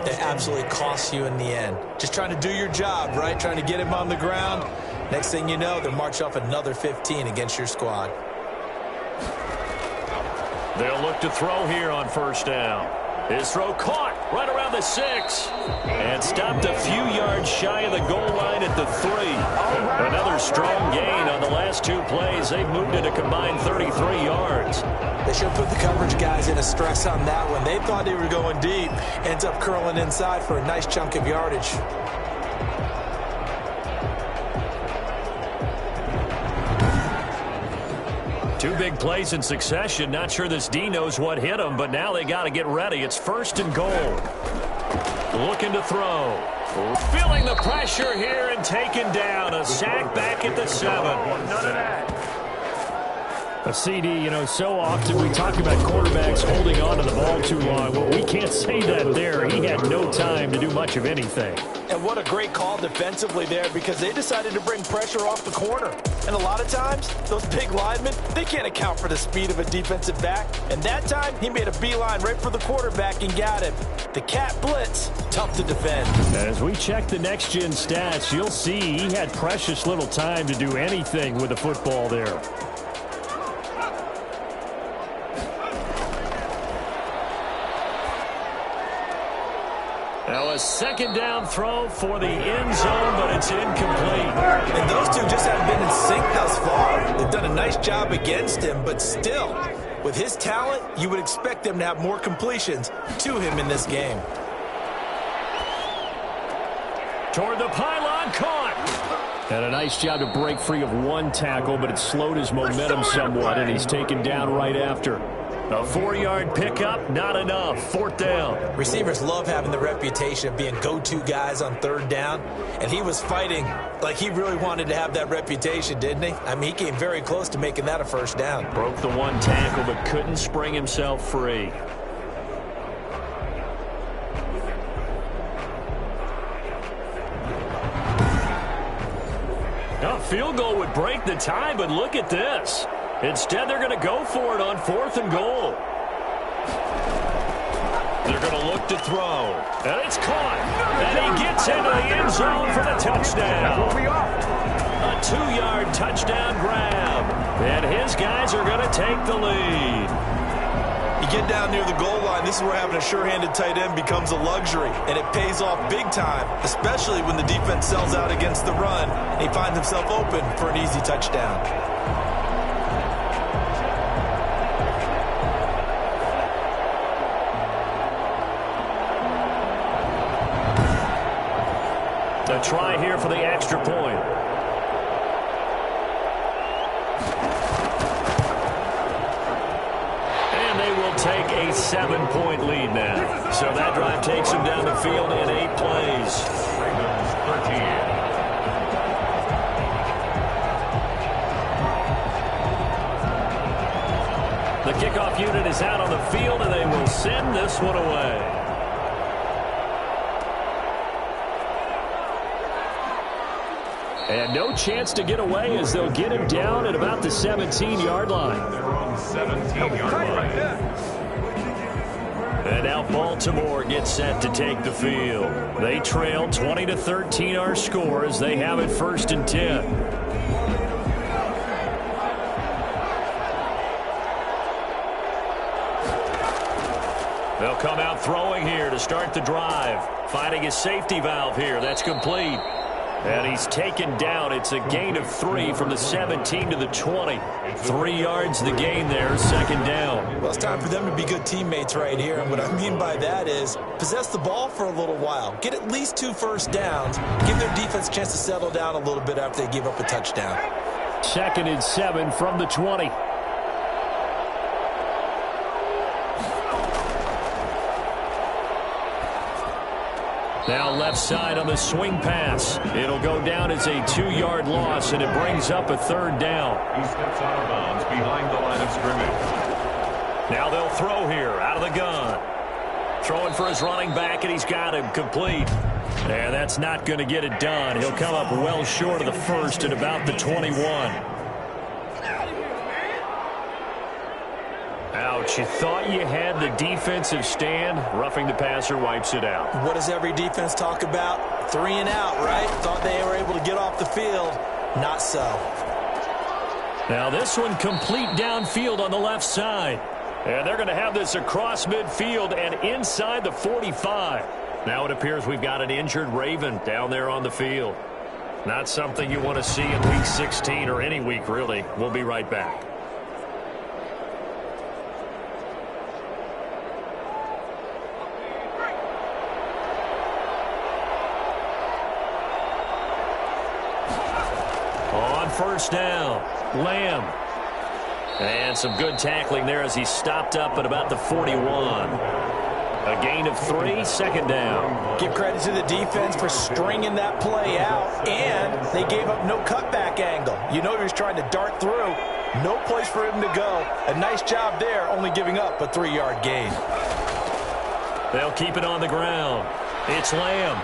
B: that absolutely costs you in the end. Just trying to do your job, right? Trying to get him on the ground. Next thing you know, they'll march off another 15 against your squad.
A: They'll look to throw here on first down. His throw caught right around the 6. And stopped a few yards shy of the goal line at the 3. Another strong gain on the last 2 plays. They've moved it a combined 33 yards.
B: They should put the coverage guys in a stress on that one. They thought they were going deep. Ends up curling inside for a nice chunk of yardage.
A: Two big plays in succession. Not sure this D knows what hit him, but now they got to get ready. It's first and goal. Looking to throw. Feeling the pressure here and taken down. A sack back at the 7. None of that. A CD, you know, so often we talk about quarterbacks holding on to the ball too long. Well, we can't say that there. He had no time to do much of anything.
B: And what a great call defensively there, because they decided to bring pressure off the corner. And a lot of times, those big linemen, they can't account for the speed of a defensive back. And that time, he made a beeline right for the quarterback and got him. The cat blitz, tough to defend.
A: As we check the next-gen stats, you'll see he had precious little time to do anything with the football there. Now a second down throw for the end zone, but it's incomplete.
B: And those two just haven't been in sync thus far. They've done a nice job against him, but still, with his talent, you would expect them to have more completions to him in this game.
A: Toward the pylon, caught. And a nice job to break free of one tackle, but it slowed his momentum somewhat, and he's taken down right after. A 4-yard pickup, not enough. 4th down.
B: Receivers love having the reputation of being go-to guys on 3rd down, and he was fighting like he really wanted to have that reputation, didn't he? I mean, he came very close to making that a first down.
A: Broke the one tackle, but couldn't spring himself free. A field goal would break the tie, but look at this. Instead, they're going to go for it on 4th and goal. They're going to look to throw. And it's caught. And he gets into the end zone for the touchdown. A 2-yard touchdown grab. And his guys are going to take the lead.
B: You get down near the goal line, this is where having a sure-handed tight end becomes a luxury. And it pays off big time, especially when the defense sells out against the run. And he finds himself open for an easy touchdown.
A: A try here for the extra point. And they will take a 7-point lead now. So that drive takes them down the field in 8 plays. The kickoff unit is out on the field, and they will send this one away. And no chance to get away as they'll get him down at about the 17-yard line.
C: They're on the 17-yard line.
A: And now Baltimore gets set to take the field. They trail 20-13 our score as they have it 1st and 10. They'll come out throwing here to start the drive. Finding his safety valve here. That's complete. And he's taken down. It's a gain of 3 from the 17 to the 20. 3 yards the gain there, 2nd down.
B: Well, it's time for them to be good teammates right here. And what I mean by that is possess the ball for a little while. Get at least 2 first downs. Give their defense a chance to settle down a little bit after they give up a touchdown.
A: 2nd and 7 from the 20. Now left side on the swing pass. It'll go down as a 2-yard loss, and it brings up a third down.
C: He steps out of bounds behind the line of scrimmage.
A: Now they'll throw here out of the gun. Throwing for his running back, and he's got him complete. And that's not going to get it done. He'll come up well short of the first at about the 21. Ouch, you thought you had the defensive stand. Roughing the passer wipes it out.
B: What does every defense talk about? 3 and out, right? Thought they were able to get off the field. Not so.
A: Now this one complete downfield on the left side. And they're going to have this across midfield and inside the 45. Now it appears we've got an injured Raven down there on the field. Not something you want to see in Week 16 or any week, really. We'll be right back. On first down, Lamb. And some good tackling there as he stopped up at about the 41. A gain of 3, second down.
B: Give credit to the defense for stringing that play out, and they gave up no cutback angle. You know he was trying to dart through. No place for him to go. A nice job there, only giving up a 3-yard gain.
A: They'll keep it on the ground. It's Lamb.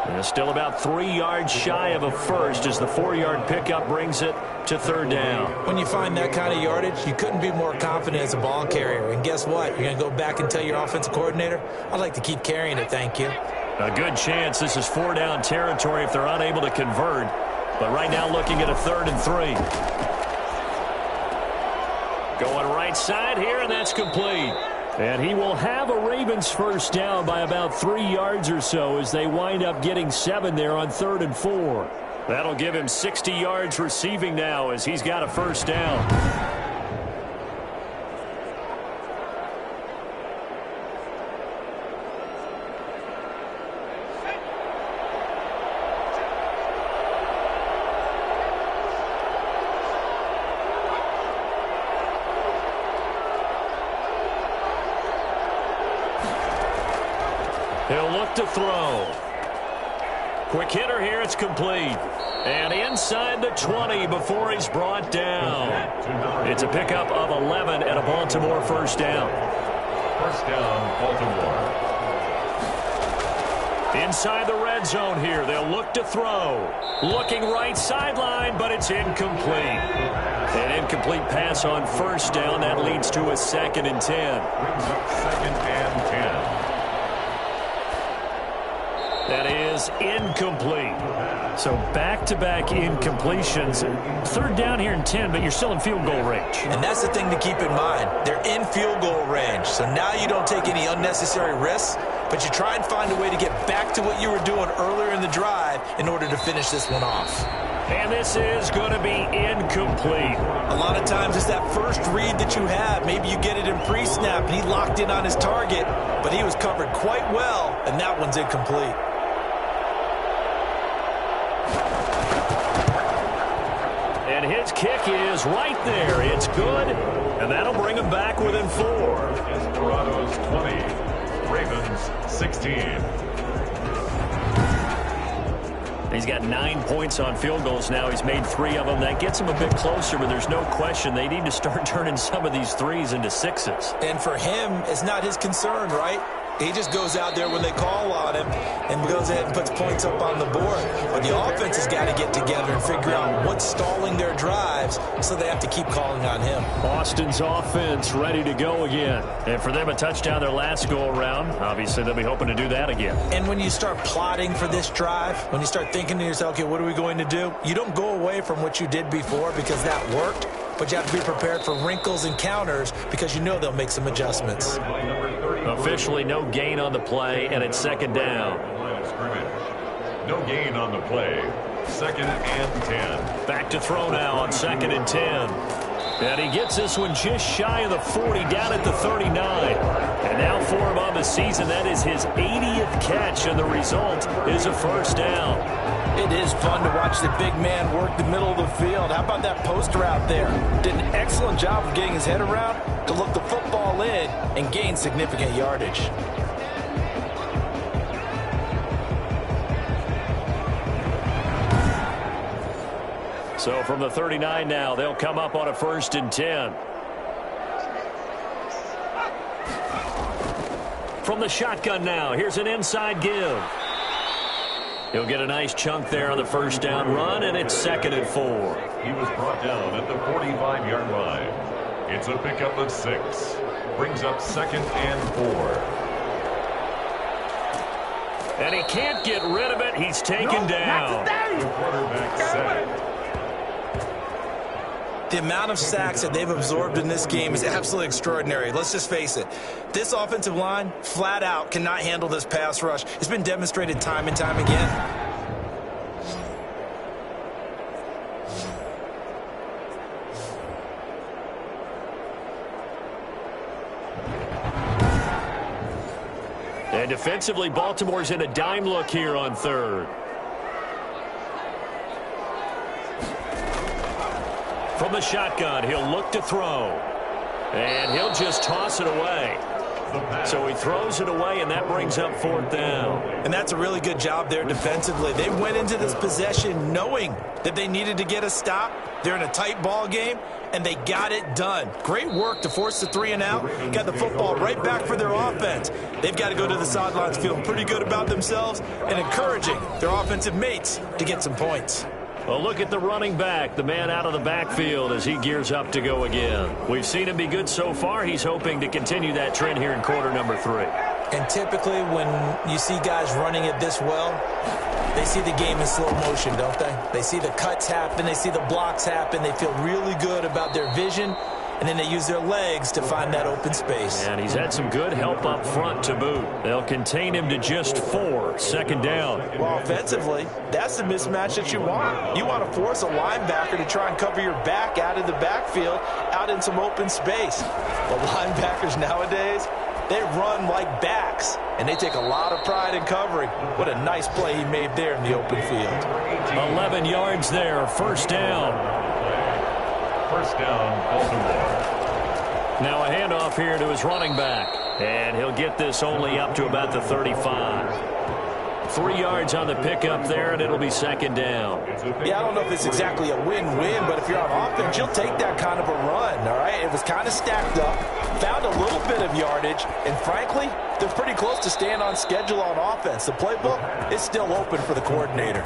A: And still about 3 yards shy of a first as the 4-yard pickup brings it to third down.
B: When you find that kind of yardage, you couldn't be more confident as a ball carrier. And guess what? You're going to go back and tell your offensive coordinator, I'd like to keep carrying it, thank you.
A: A good chance this is 4-down territory if they're unable to convert. But right now looking at a 3rd and 3. Going right side here, and that's complete. And he will have a Ravens first down by about 3 yards or so as they wind up getting 7 there on 3rd and 4. That'll give him 60 yards receiving now as he's got a first down. He'll look to throw. Quick hitter here, it's complete. And inside the 20 before he's brought down. It's a pickup of 11 and a Baltimore first down.
C: First down, Baltimore.
A: Inside the red zone here, they'll look to throw. Looking right sideline, but it's incomplete. An incomplete pass on first down. That leads to a 2nd and 10.
C: Brings up 2nd and 10.
A: That is incomplete. So back-to-back incompletions. 3rd down here and 10, but you're still in field goal range.
B: And that's the thing to keep in mind. They're in field goal range. So now you don't take any unnecessary risks, but you try and find a way to get back to what you were doing earlier in the drive in order to finish this one off.
A: And this is going to be incomplete.
B: A lot of times it's that first read that you have. Maybe you get it in pre-snap, and he locked in on his target, but he was covered quite well, and that one's incomplete.
A: And his kick is right there. It's good, and that'll bring him back within 4.
C: Desperados 20, Ravens 16.
A: He's got 9 points on field goals now. He's made 3 of them. That gets him a bit closer, but there's no question they need to start turning some of these 3s into 6s.
B: And for him, it's not his concern, right? He just goes out there when they call on him and goes ahead and puts points up on the board. But the offense has got to get together and figure out what's stalling their drives, so they have to keep calling on him.
A: Austin's offense ready to go again. And for them, a touchdown their last go-around. Obviously, they'll be hoping to do that again.
B: And when you start plotting for this drive, when you start thinking to yourself, okay, what are we going to do? You don't go away from what you did before because that worked. But you have to be prepared for wrinkles and counters because you know they'll make some adjustments.
A: Officially no gain on the play, and it's 2nd down.
C: No gain on the play. 2nd and 10.
A: Back to throw now on 2nd and 10. And he gets this one just shy of the 40, down at the 39. And now for him on the season, that is his 80th catch, and the result is a first down.
B: It is fun to watch the big man work the middle of the field. How about that post route there? Did an excellent job of getting his head around to look the football in and gain significant yardage.
A: So from the 39 now, they'll come up on a 1st and 10. From the shotgun now, here's an inside give. He'll get a nice chunk there on the 1st down run, and it's 2nd and 4.
C: He was brought down at the 45-yard line. It's a pickup of 6. Brings up 2nd and 4.
A: And he can't get rid of it. He's taken down.
C: The quarterback sacked.
B: The amount of sacks that they've absorbed in this game is absolutely extraordinary. Let's just face it. This offensive line, flat out, cannot handle this pass rush. It's been demonstrated time and time again.
A: And defensively, Baltimore's in a dime look here on 3rd. From the shotgun, he'll look to throw. And he'll just toss it away. So he throws it away, and that brings up 4th down.
B: And that's a really good job there defensively. They went into this possession knowing that they needed to get a stop. They're in a tight ball game, and they got it done. Great work to force the 3 and out. Got the football right back for their offense. They've got to go to the sidelines feeling pretty good about themselves and encouraging their offensive mates to get some points.
A: Well, look at the running back, the man out of the backfield as he gears up to go again. We've seen him be good so far. He's hoping to continue that trend here in quarter number 3.
B: And typically when you see guys running it this well, they see the game in slow motion, don't they? They see the cuts happen. They see the blocks happen. They feel really good about their vision. And then they use their legs to find that open space.
A: And he's had some good help up front to boot. They'll contain him to just 4, 2nd down.
B: Well, offensively, that's the mismatch that you want. You want to force a linebacker to try and cover your back out of the backfield, out in some open space. The linebackers nowadays, they run like backs, and they take a lot of pride in covering. What a nice play he made there in the open field.
A: 11 yards there, 1st down.
C: 1st down, Baltimore.
A: Now a handoff here to his running back. And he'll get this only up to about the 35. 3 yards on the pickup there, and it'll be 2nd down.
B: Yeah, I don't know if it's exactly a win-win, but if you're on offense, you'll take that kind of a run, all right? It was kind of stacked up, found a little bit of yardage, and frankly, they're pretty close to staying on schedule on offense. The playbook is still open for the coordinator.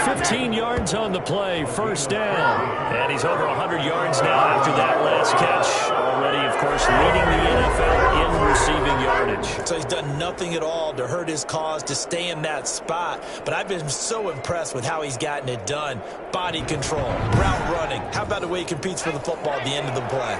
A: 15 yards on the play, 1st down. And he's over 100 yards now after that last catch. Already, of course, leading the NFL in receiving yardage.
B: So he's done nothing at all to hurt his cause, to stay in that spot. But I've been so impressed with how he's gotten it done. Body control, route running. How about the way he competes for the football at the end of the play?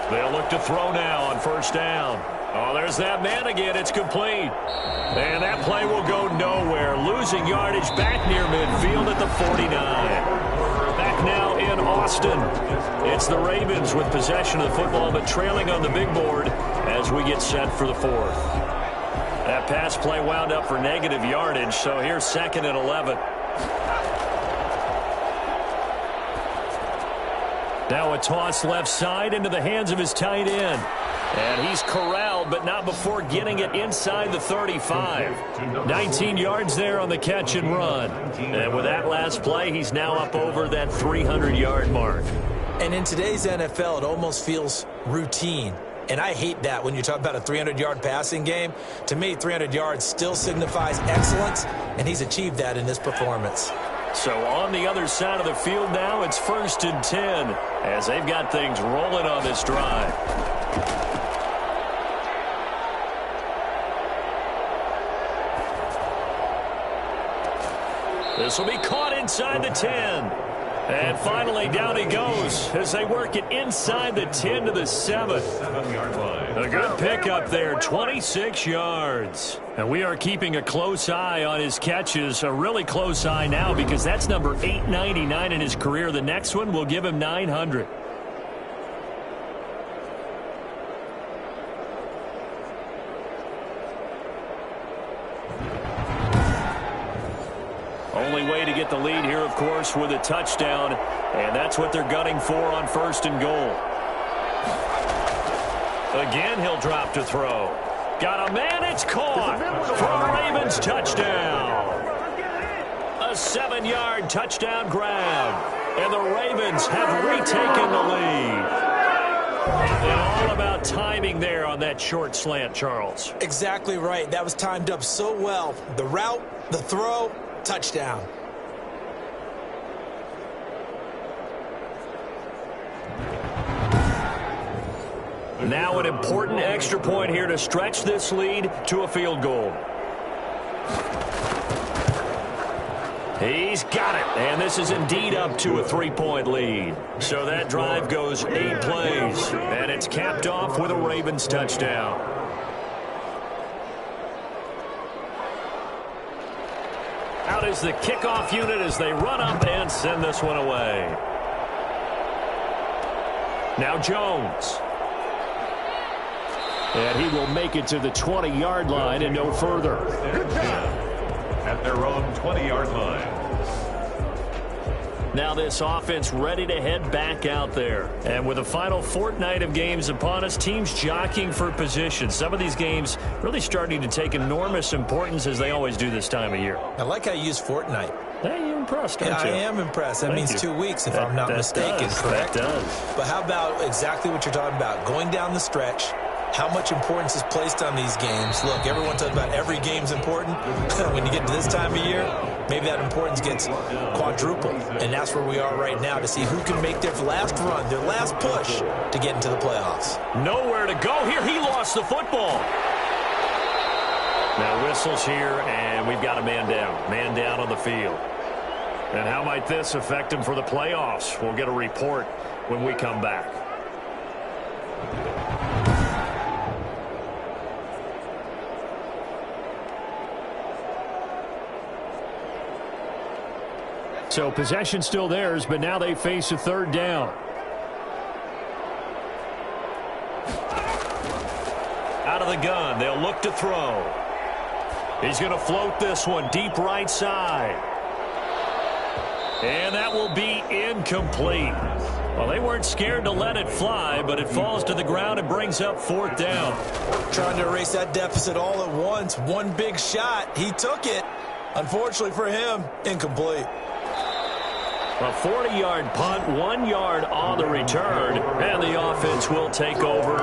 A: They'll look to throw now on 1st down. Oh, there's that man again. It's complete. And that play will go nowhere. Losing yardage back near midfield at the 49. Back now in Austin. It's the Ravens with possession of the football, but trailing on the big board as we get set for the 4th. That pass play wound up for negative yardage, so here's 2nd and 11. Now a toss left side into the hands of his tight end. And he's corralled, but not before getting it inside the 35. 19 yards there on the catch and run. And with that last play, he's now up over that 300-yard mark.
B: And in today's NFL, it almost feels routine. And I hate that when you talk about a 300-yard passing game. To me, 300 yards still signifies excellence, and he's achieved that in this performance.
A: So on the other side of the field now, it's 1st and 10 as they've got things rolling on this drive. This will be caught inside the 10. And finally, down he goes as they work it inside the 10 to the 7.
C: 7-yard line.
A: A good pickup there, 26 yards. And we are keeping a close eye on his catches, a really close eye now because that's number 899 in his career. The next one will give him 900. Only way to get the lead here, of course, with a touchdown, and that's what they're gunning for on 1st and goal. Again, he'll drop to throw. Got a man, it's caught for a Ravens touchdown. A 7-yard touchdown grab, and the Ravens have retaken the lead. And all about timing there on that short slant, Charles.
B: Exactly right. That was timed up so well. The route, the throw, touchdown.
A: Now an important extra point here to stretch this lead to a field goal. He's got it, and this is indeed up to a 3-point lead. So that drive goes 8 plays, and it's capped off with a Ravens touchdown. Out is the kickoff unit as they run up and send this one away. Now Jones. And he will make it to the 20-yard line and no further.
C: At their own 20-yard line.
A: Now this offense ready to head back out there. And with the final fortnight of games upon us, teams jockeying for position. Some of these games really starting to take enormous importance as they always do this time of year.
B: I like how you use fortnight.
A: Hey, you're impressed, aren't you?
B: I am impressed. That means 2 weeks, if I'm not mistaken, correct?
A: That does.
B: But how about exactly what you're talking about? Going down the stretch, how much importance is placed on these games. Look, everyone talks about every game's important. When you get to this time of year, maybe that importance gets quadrupled. And that's where we are right now to see who can make their last run, their last push to get into the playoffs.
A: Nowhere to go here. He lost the football. Now whistles here, and we've got a man down. Man down on the field. And how might this affect him for the playoffs? We'll get a report when we come back. So possession still theirs, but now they face a third down. Out of the gun, they'll look to throw. He's going to float this one deep right side. And that will be incomplete. Well, they weren't scared to let it fly, but it falls to the ground and brings up 4th down.
B: Trying to erase that deficit all at once. One big shot. He took it. Unfortunately for him, incomplete.
A: A 40-yard punt, 1 yard on the return, and the offense will take over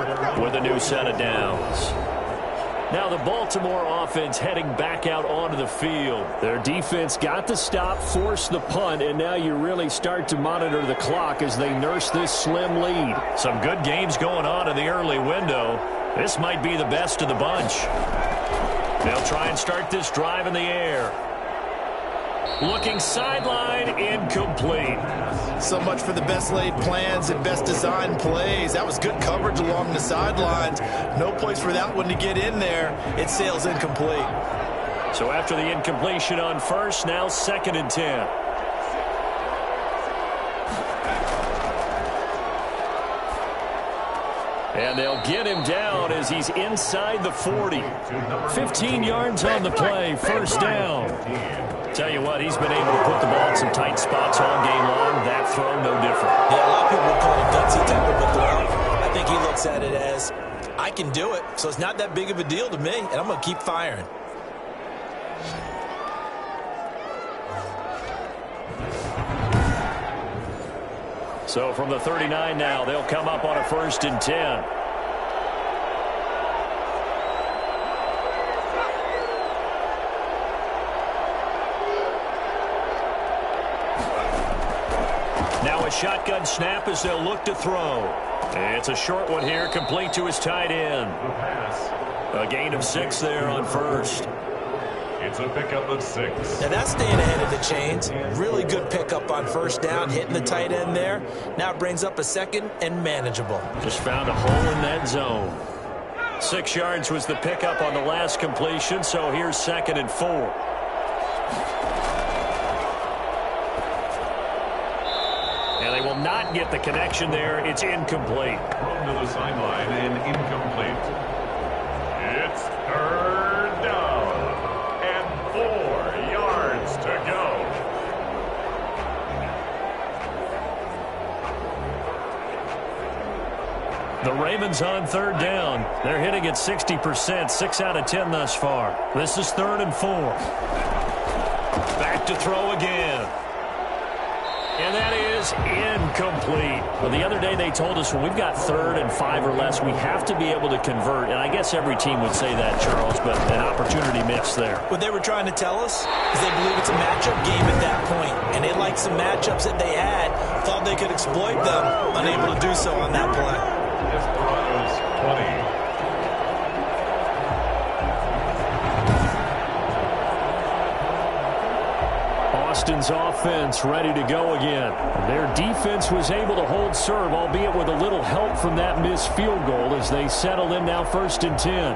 A: with a new set of downs. Now the Baltimore offense heading back out onto the field. Their defense got the stop, forced the punt, and now you really start to monitor the clock as they nurse this slim lead. Some good games going on in the early window. This might be the best of the bunch. They'll try and start this drive in the air. Looking sideline, incomplete.
B: So much for the best laid plans and best designed plays. That was good coverage along the sidelines. No place for that one to get in there. It sails incomplete.
A: So after the incompletion on first, now 2nd and 10. And they'll get him down as he's inside the 40. 15 yards on the play, 1st down. Tell you what, he's been able to put the ball in some tight spots all game long. That throw, no different.
B: Yeah, a lot of people would call it gutsy type of a throw. I think he looks at it as, I can do it, so it's not that big of a deal to me, and I'm going to keep firing.
A: So from the 39 now, they'll come up on a 1st and 10. Now a shotgun snap as they'll look to throw. It's a short one here, complete to his tight end. A gain of 6 there on first.
C: It's a pickup of 6.
B: Now that's staying ahead of the chains. Really good pickup on 1st down, hitting the tight end there. Now it brings up a 2nd and manageable.
A: Just found a hole in that zone. 6 yards was the pickup on the last completion, so here's 2nd and 4. Not get the connection there. It's incomplete.
C: Thrown to the sideline and incomplete. It's 3rd down and 4 yards to go.
A: The Ravens on third down. They're hitting at 60%, 6 out of 10 thus far. This is 3rd and 4. Back to throw again. And that is incomplete. Well, the other day they told us when we've got 3rd and 5 or less, we have to be able to convert. And I guess every team would say that, Charles, but an opportunity missed there.
B: What they were trying to tell us is they believe it's a matchup game at that point. And they liked some matchups that they had, thought they could exploit them, unable to do so on that play.
C: Desperados 20.
A: Austin's offense ready to go again. Their defense was able to hold serve, albeit with a little help from that missed field goal as they settle in now 1st and 10.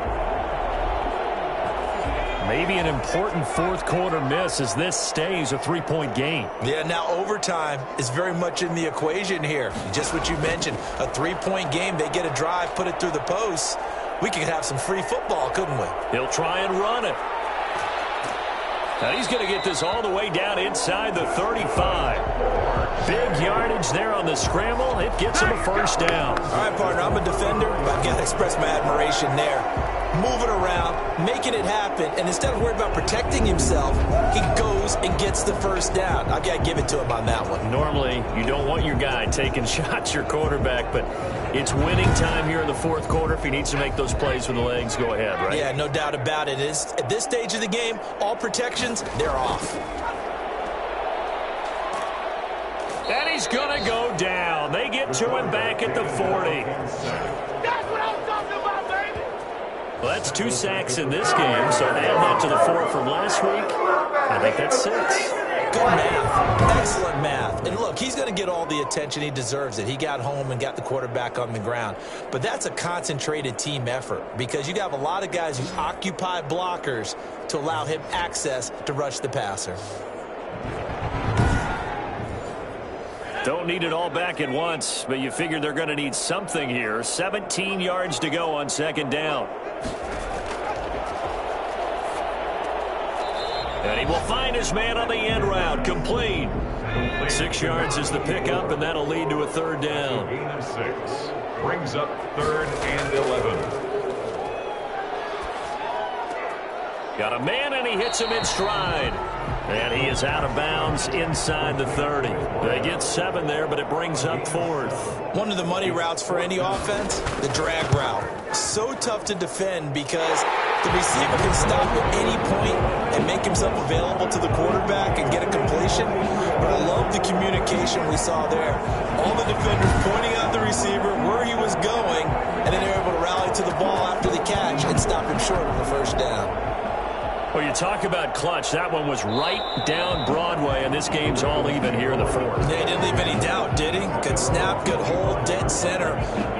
A: Maybe an important 4th quarter miss as this stays a 3-point game.
B: Yeah, now overtime is very much in the equation here. Just what you mentioned, a 3-point game. They get a drive, put it through the posts. We could have some free football, couldn't we?
A: He'll try and run it. Now he's going to get this all the way down inside the 35. Big yardage there on the scramble. It gets him a 1st down.
B: All right, partner, I'm a defender, but I've got to express my admiration there. Moving around, making it happen, and instead of worrying about protecting himself, he goes and gets the 1st down. I've got to give it to him on that one.
A: Normally, you don't want your guy taking shots, your quarterback, but it's winning time here in the 4th quarter. If he needs to make those plays with the legs, go ahead, right?
B: Yeah, no doubt about it. At this stage of the game, all protections, they're off.
A: And he's going to go down. They get to him back at the 40.
E: That's what I'm talking about, baby.
A: Well, that's 2 sacks in this game, so add that to the 4 from last week. I think that's 6.
B: Good math. Excellent math. And look, he's going to get all the attention. He deserves it. He got home and got the quarterback on the ground. But that's a concentrated team effort because you have a lot of guys who occupy blockers to allow him access to rush the passer.
A: Don't need it all back at once, but you figure they're going to need something here. 17 yards to go on 2nd down. And he will find his man on the end route. Complete. 6 yards is the pickup, and that'll lead to a 3rd down.
C: Gain of 6. Brings up 3rd and 11.
A: Got a man, and he hits him in stride. And he is out of bounds inside the 30. They get 7 there, but it brings up 4th.
B: One of the money routes for any offense, the drag route. So tough to defend because the receiver can stop at any point and make himself available to the quarterback and get a completion. But I love the communication we saw there. All the defenders pointing out the receiver where he was going, and then they're able to rally to the ball after the catch and stop him short on the 1st down.
A: Well, you talk about clutch. That one was right down Broadway, and this game's all even here in the 4th.
B: Yeah, he didn't leave any doubt, did he? Good snap, good hold, dead center.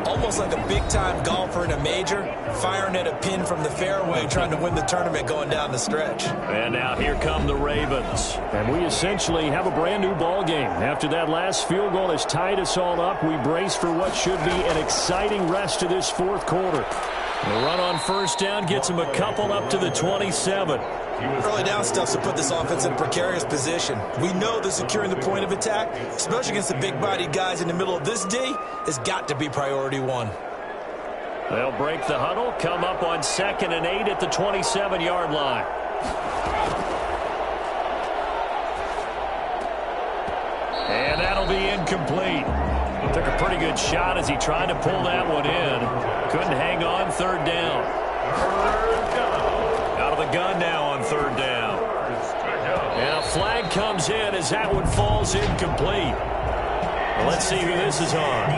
B: Almost like a big-time golfer in a major, firing at a pin from the fairway, trying to win the tournament going down the stretch.
A: And now here come the Ravens. And we essentially have a brand-new ball game. After that last field goal has tied us all up, we brace for what should be an exciting rest of this 4th quarter. The run on 1st down gets him a couple up to the 27.
B: Early down stuff to put this offense in a precarious position. We know that securing the point of attack, especially against the big-bodied guys in the middle of this D, has got to be priority 1.
A: They'll break the huddle, come up on 2nd and 8 at the 27-yard line. And that'll be incomplete. Took a pretty good shot as he tried to pull that one in. Couldn't hang on. 3rd down. Out of the gun now on 3rd down. And a flag comes in as that one falls incomplete. Well, let's see who this is on.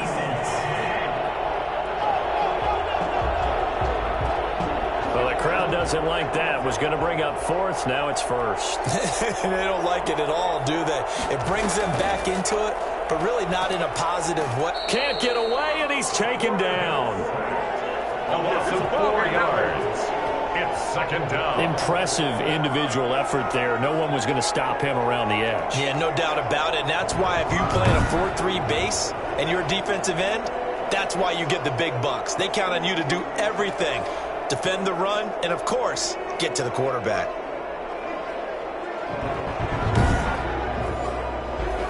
A: Well, the crowd doesn't like that. Was going to bring up 4th. Now it's 1st.
B: They don't like it at all, do they? It brings them back into it, but really not in a positive way.
A: Can't get away, and he's taken down.
C: A loss of 4 yards. It's 2nd down.
A: Impressive individual effort there. No one was going to stop him around the edge.
B: Yeah, no doubt about it. And that's why if you play in a 4-3 base and you're a defensive end, that's why you get the big bucks. They count on you to do everything. Defend the run, and of course, get to the quarterback.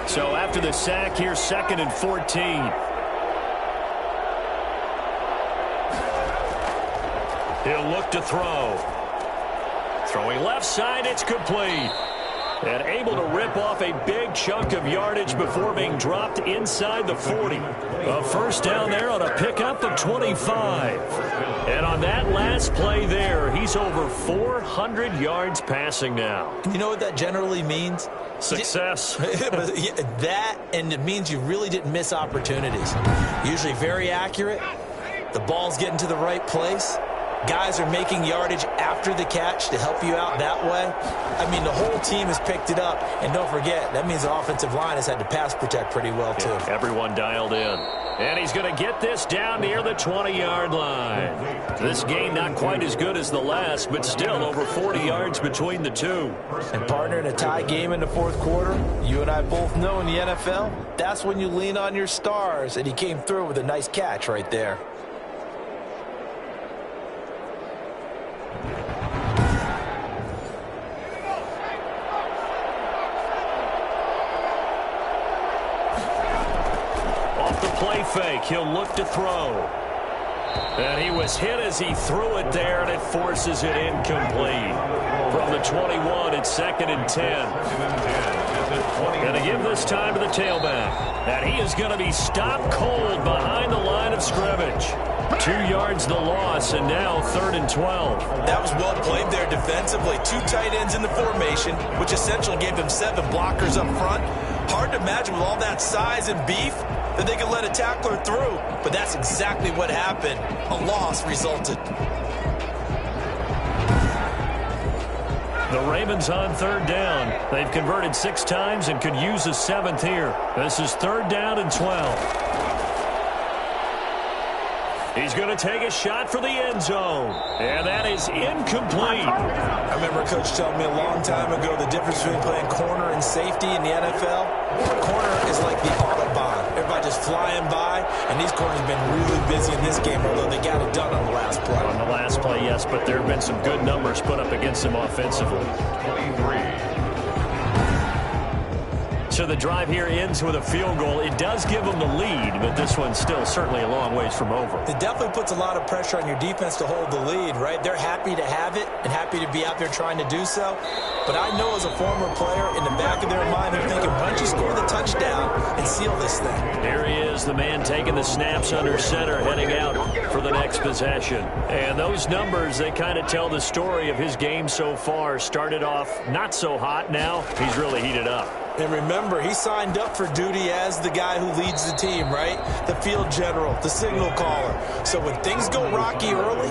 A: So after the sack, here's 2nd and 14. He'll look to throw. Throwing left side, it's complete. And able to rip off a big chunk of yardage before being dropped inside the 40. A first down there on a pickup of 25. And on that last play there, he's over 400 yards passing now.
B: You know what that generally means?
A: Success.
B: That, and it means you really didn't miss opportunities. Usually very accurate. The ball's getting to the right place. Guys are making yardage after the catch to help you out that way. I mean, the whole team has picked it up. And don't forget, that means the offensive line has had to pass protect pretty well, too.
A: Yeah, everyone dialed in. And he's going to get this down near the 20-yard line. This game not quite as good as the last, but still over 40 yards between the two.
B: And partner, in a tie game in the fourth quarter, you and I both know in the NFL, that's when you lean on your stars. And he came through with a nice catch right there.
A: Play fake. He'll look to throw. And he was hit as he threw it there, and it forces it incomplete. From the 21, it's 2nd and 10. And to give this time to the tailback. And he is going to be stopped cold behind the line of scrimmage. 2 yards the loss, and now 3rd and 12.
B: That was well played there defensively. 2 tight ends in the formation, which essentially gave them 7 blockers up front. Hard to imagine with all that size and beef that they could let a tackler through, but that's exactly what happened. A loss resulted.
A: The Ravens on 3rd down. They've converted 6 times and could use a 7th here. This is 3rd down and 12. He's going to take a shot for the end zone. And that is incomplete.
B: I remember a coach telling me a long time ago the difference between playing corner and safety in the NFL. Corner is like the Autobahn. Everybody just flying by, and these corners have been really busy in this game, although they got it done on the last play.
A: On the last play, yes, but there have been some good numbers put up against them offensively.
C: 23.
A: So the drive here ends with a field goal. It does give them the lead, but this one's still certainly a long ways from over.
B: It definitely puts a lot of pressure on your defense to hold the lead, right? They're happy to have it and happy to be out there trying to do so. But I know as a former player, in the back of their mind, they're thinking, why don't you score the touchdown and seal this thing?
A: Here he is, the man taking the snaps under center, heading out for the next possession. And those numbers, they kind of tell the story of his game so far. Started off not so hot. Now he's really heated up.
B: And remember, he signed up for duty as the guy who leads the team, right? The field general, the signal caller. So when things go rocky early,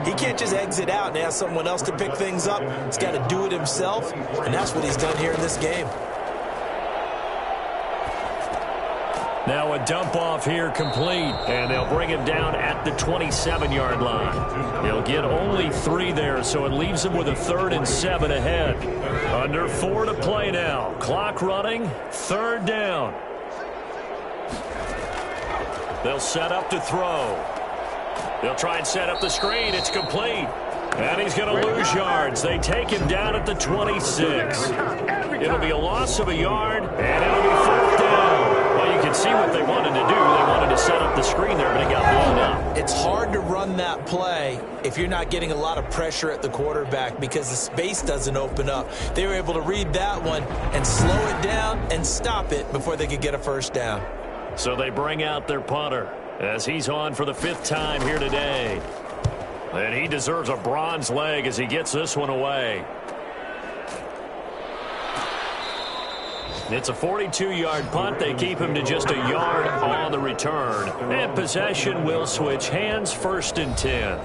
B: he can't just exit out and ask someone else to pick things up. He's got to do it himself, and that's what he's done here in this game.
A: Now a dump off here complete, and they'll bring him down at the 27-yard line. He'll get only 3 there, so it leaves him with a 3rd and 7 ahead. Under 4 to play now. Clock running, 3rd down. They'll set up to throw. They'll try and set up the screen. It's complete. And he's going to lose yards. They take him down at the 26. It'll be a loss of a yard, and it'll be 4th down. Well, you can see what they wanted to do. They wanted to set up the screen there, but it got blown up.
B: It's hard to run that play if you're not getting a lot of pressure at the quarterback because the space doesn't open up. They were able to read that one and slow it down and stop it before they could get a first down.
A: So they bring out their punter as he's on for the 5th time here today. And he deserves a bronze leg as he gets this one away. It's a 42-yard punt. They keep him to just a yard on the return. And possession will switch hands, 1st and 10.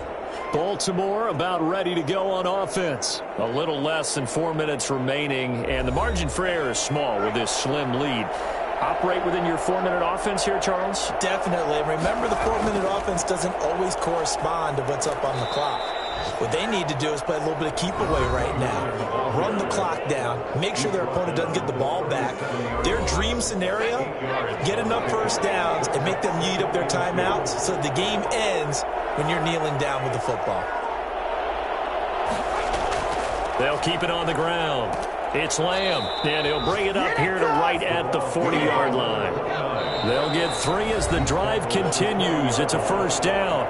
A: Baltimore about ready to go on offense. A little less than 4 minutes remaining, and the margin for error is small with this slim lead. Operate within your 4-minute offense here, Charles?
B: Definitely. Remember, the 4-minute offense doesn't always correspond to what's up on the clock. What they need to do is play a little bit of keep away right now. Run the clock down. Make sure their opponent doesn't get the ball back. Their dream scenario, get enough first downs and make them eat up their timeouts so the game ends when you're kneeling down with the football.
A: They'll keep it on the ground. It's Lamb, and he'll bring it up here to right at the 40-yard line. They'll get 3 as the drive continues. It's a first down.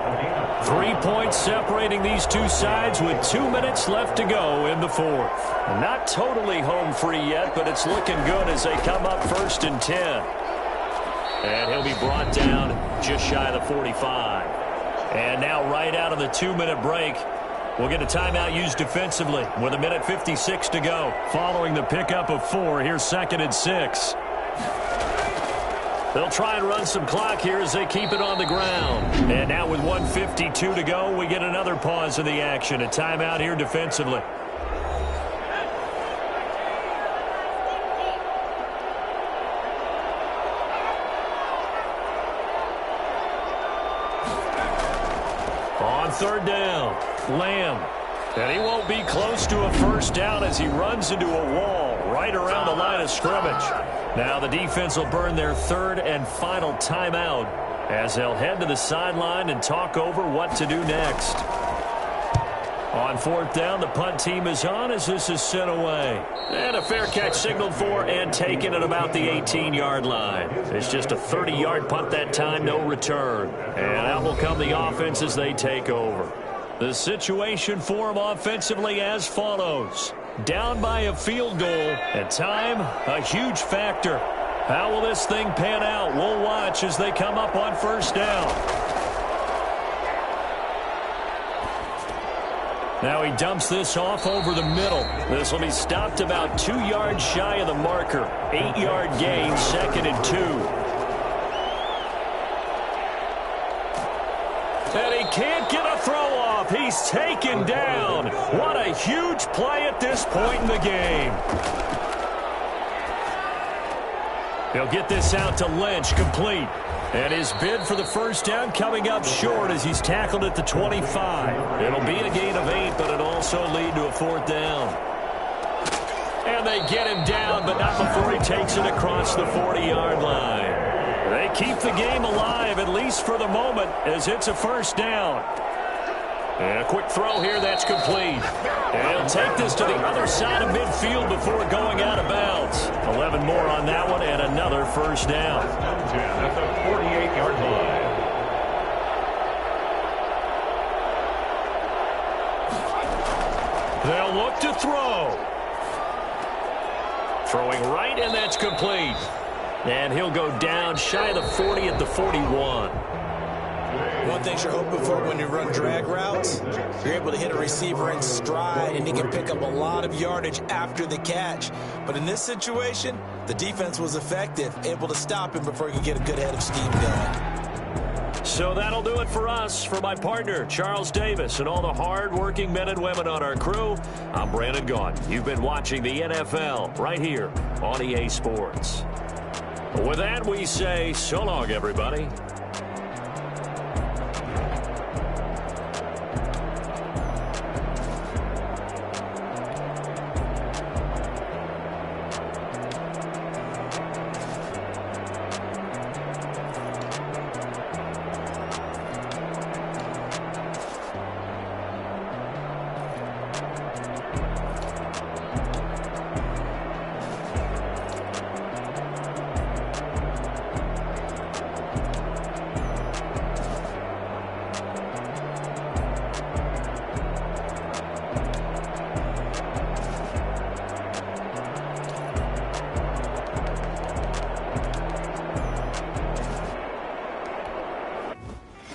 A: 3 points separating these two sides with 2 minutes left to go in the fourth. Not totally home free yet, but it's looking good as they come up 1st and 10. And he'll be brought down just shy of the 45. And now right out of the 2-minute break, we'll get a timeout used defensively with 1:56 to go. Following the pickup of 4, here's 2nd and 6. They'll try and run some clock here as they keep it on the ground. And now with 1:52 to go, we get another pause in the action. A timeout here defensively. On 3rd down, Lamb. And he won't be close to a first down as he runs into a wall right around the line of scrimmage. Now the defense will burn their 3rd and final timeout as they'll head to the sideline and talk over what to do next. On 4th down, the punt team is on as this is sent away. And a fair catch signaled for and taken at about the 18-yard line. It's just a 30-yard punt that time, no return. And out will come the offense as they take over. The situation for them offensively as follows. Down by a field goal, and time a huge factor. How will this thing pan out? We'll watch as they come up on 1st down. Now he dumps this off over the middle. This will be stopped about 2 yards shy of the marker. 8-yard gain, 2nd and 2. And he can't get a throw off. He's taken down. What a huge play at this point in the game. He'll get this out to Lynch, complete. And his bid for the first down coming up short as he's tackled at the 25. It'll be a gain of 8, but it'll also lead to a 4th down. And they get him down, but not before he takes it across the 40-yard line. They keep the game alive, at least for the moment, as it's a first down. And a quick throw here, that's complete. And he'll take this to the other side of midfield before going out of bounds. 11 more on that one, and another first down.
C: That's a 48-yard line.
A: They'll look to throw. Throwing right, and that's complete. And he'll go down shy of the 40 at the 41.
B: One thing you're hoping for when you run drag routes, you're able to hit a receiver in stride, and he can pick up a lot of yardage after the catch. But in this situation, the defense was effective, able to stop him before he could get a good head of steam going.
A: So that'll do it for us. For my partner, Charles Davis, and all the hard-working men and women on our crew, I'm Brandon Gaudin. You've been watching the NFL right here on EA Sports. With that, we say so long, everybody.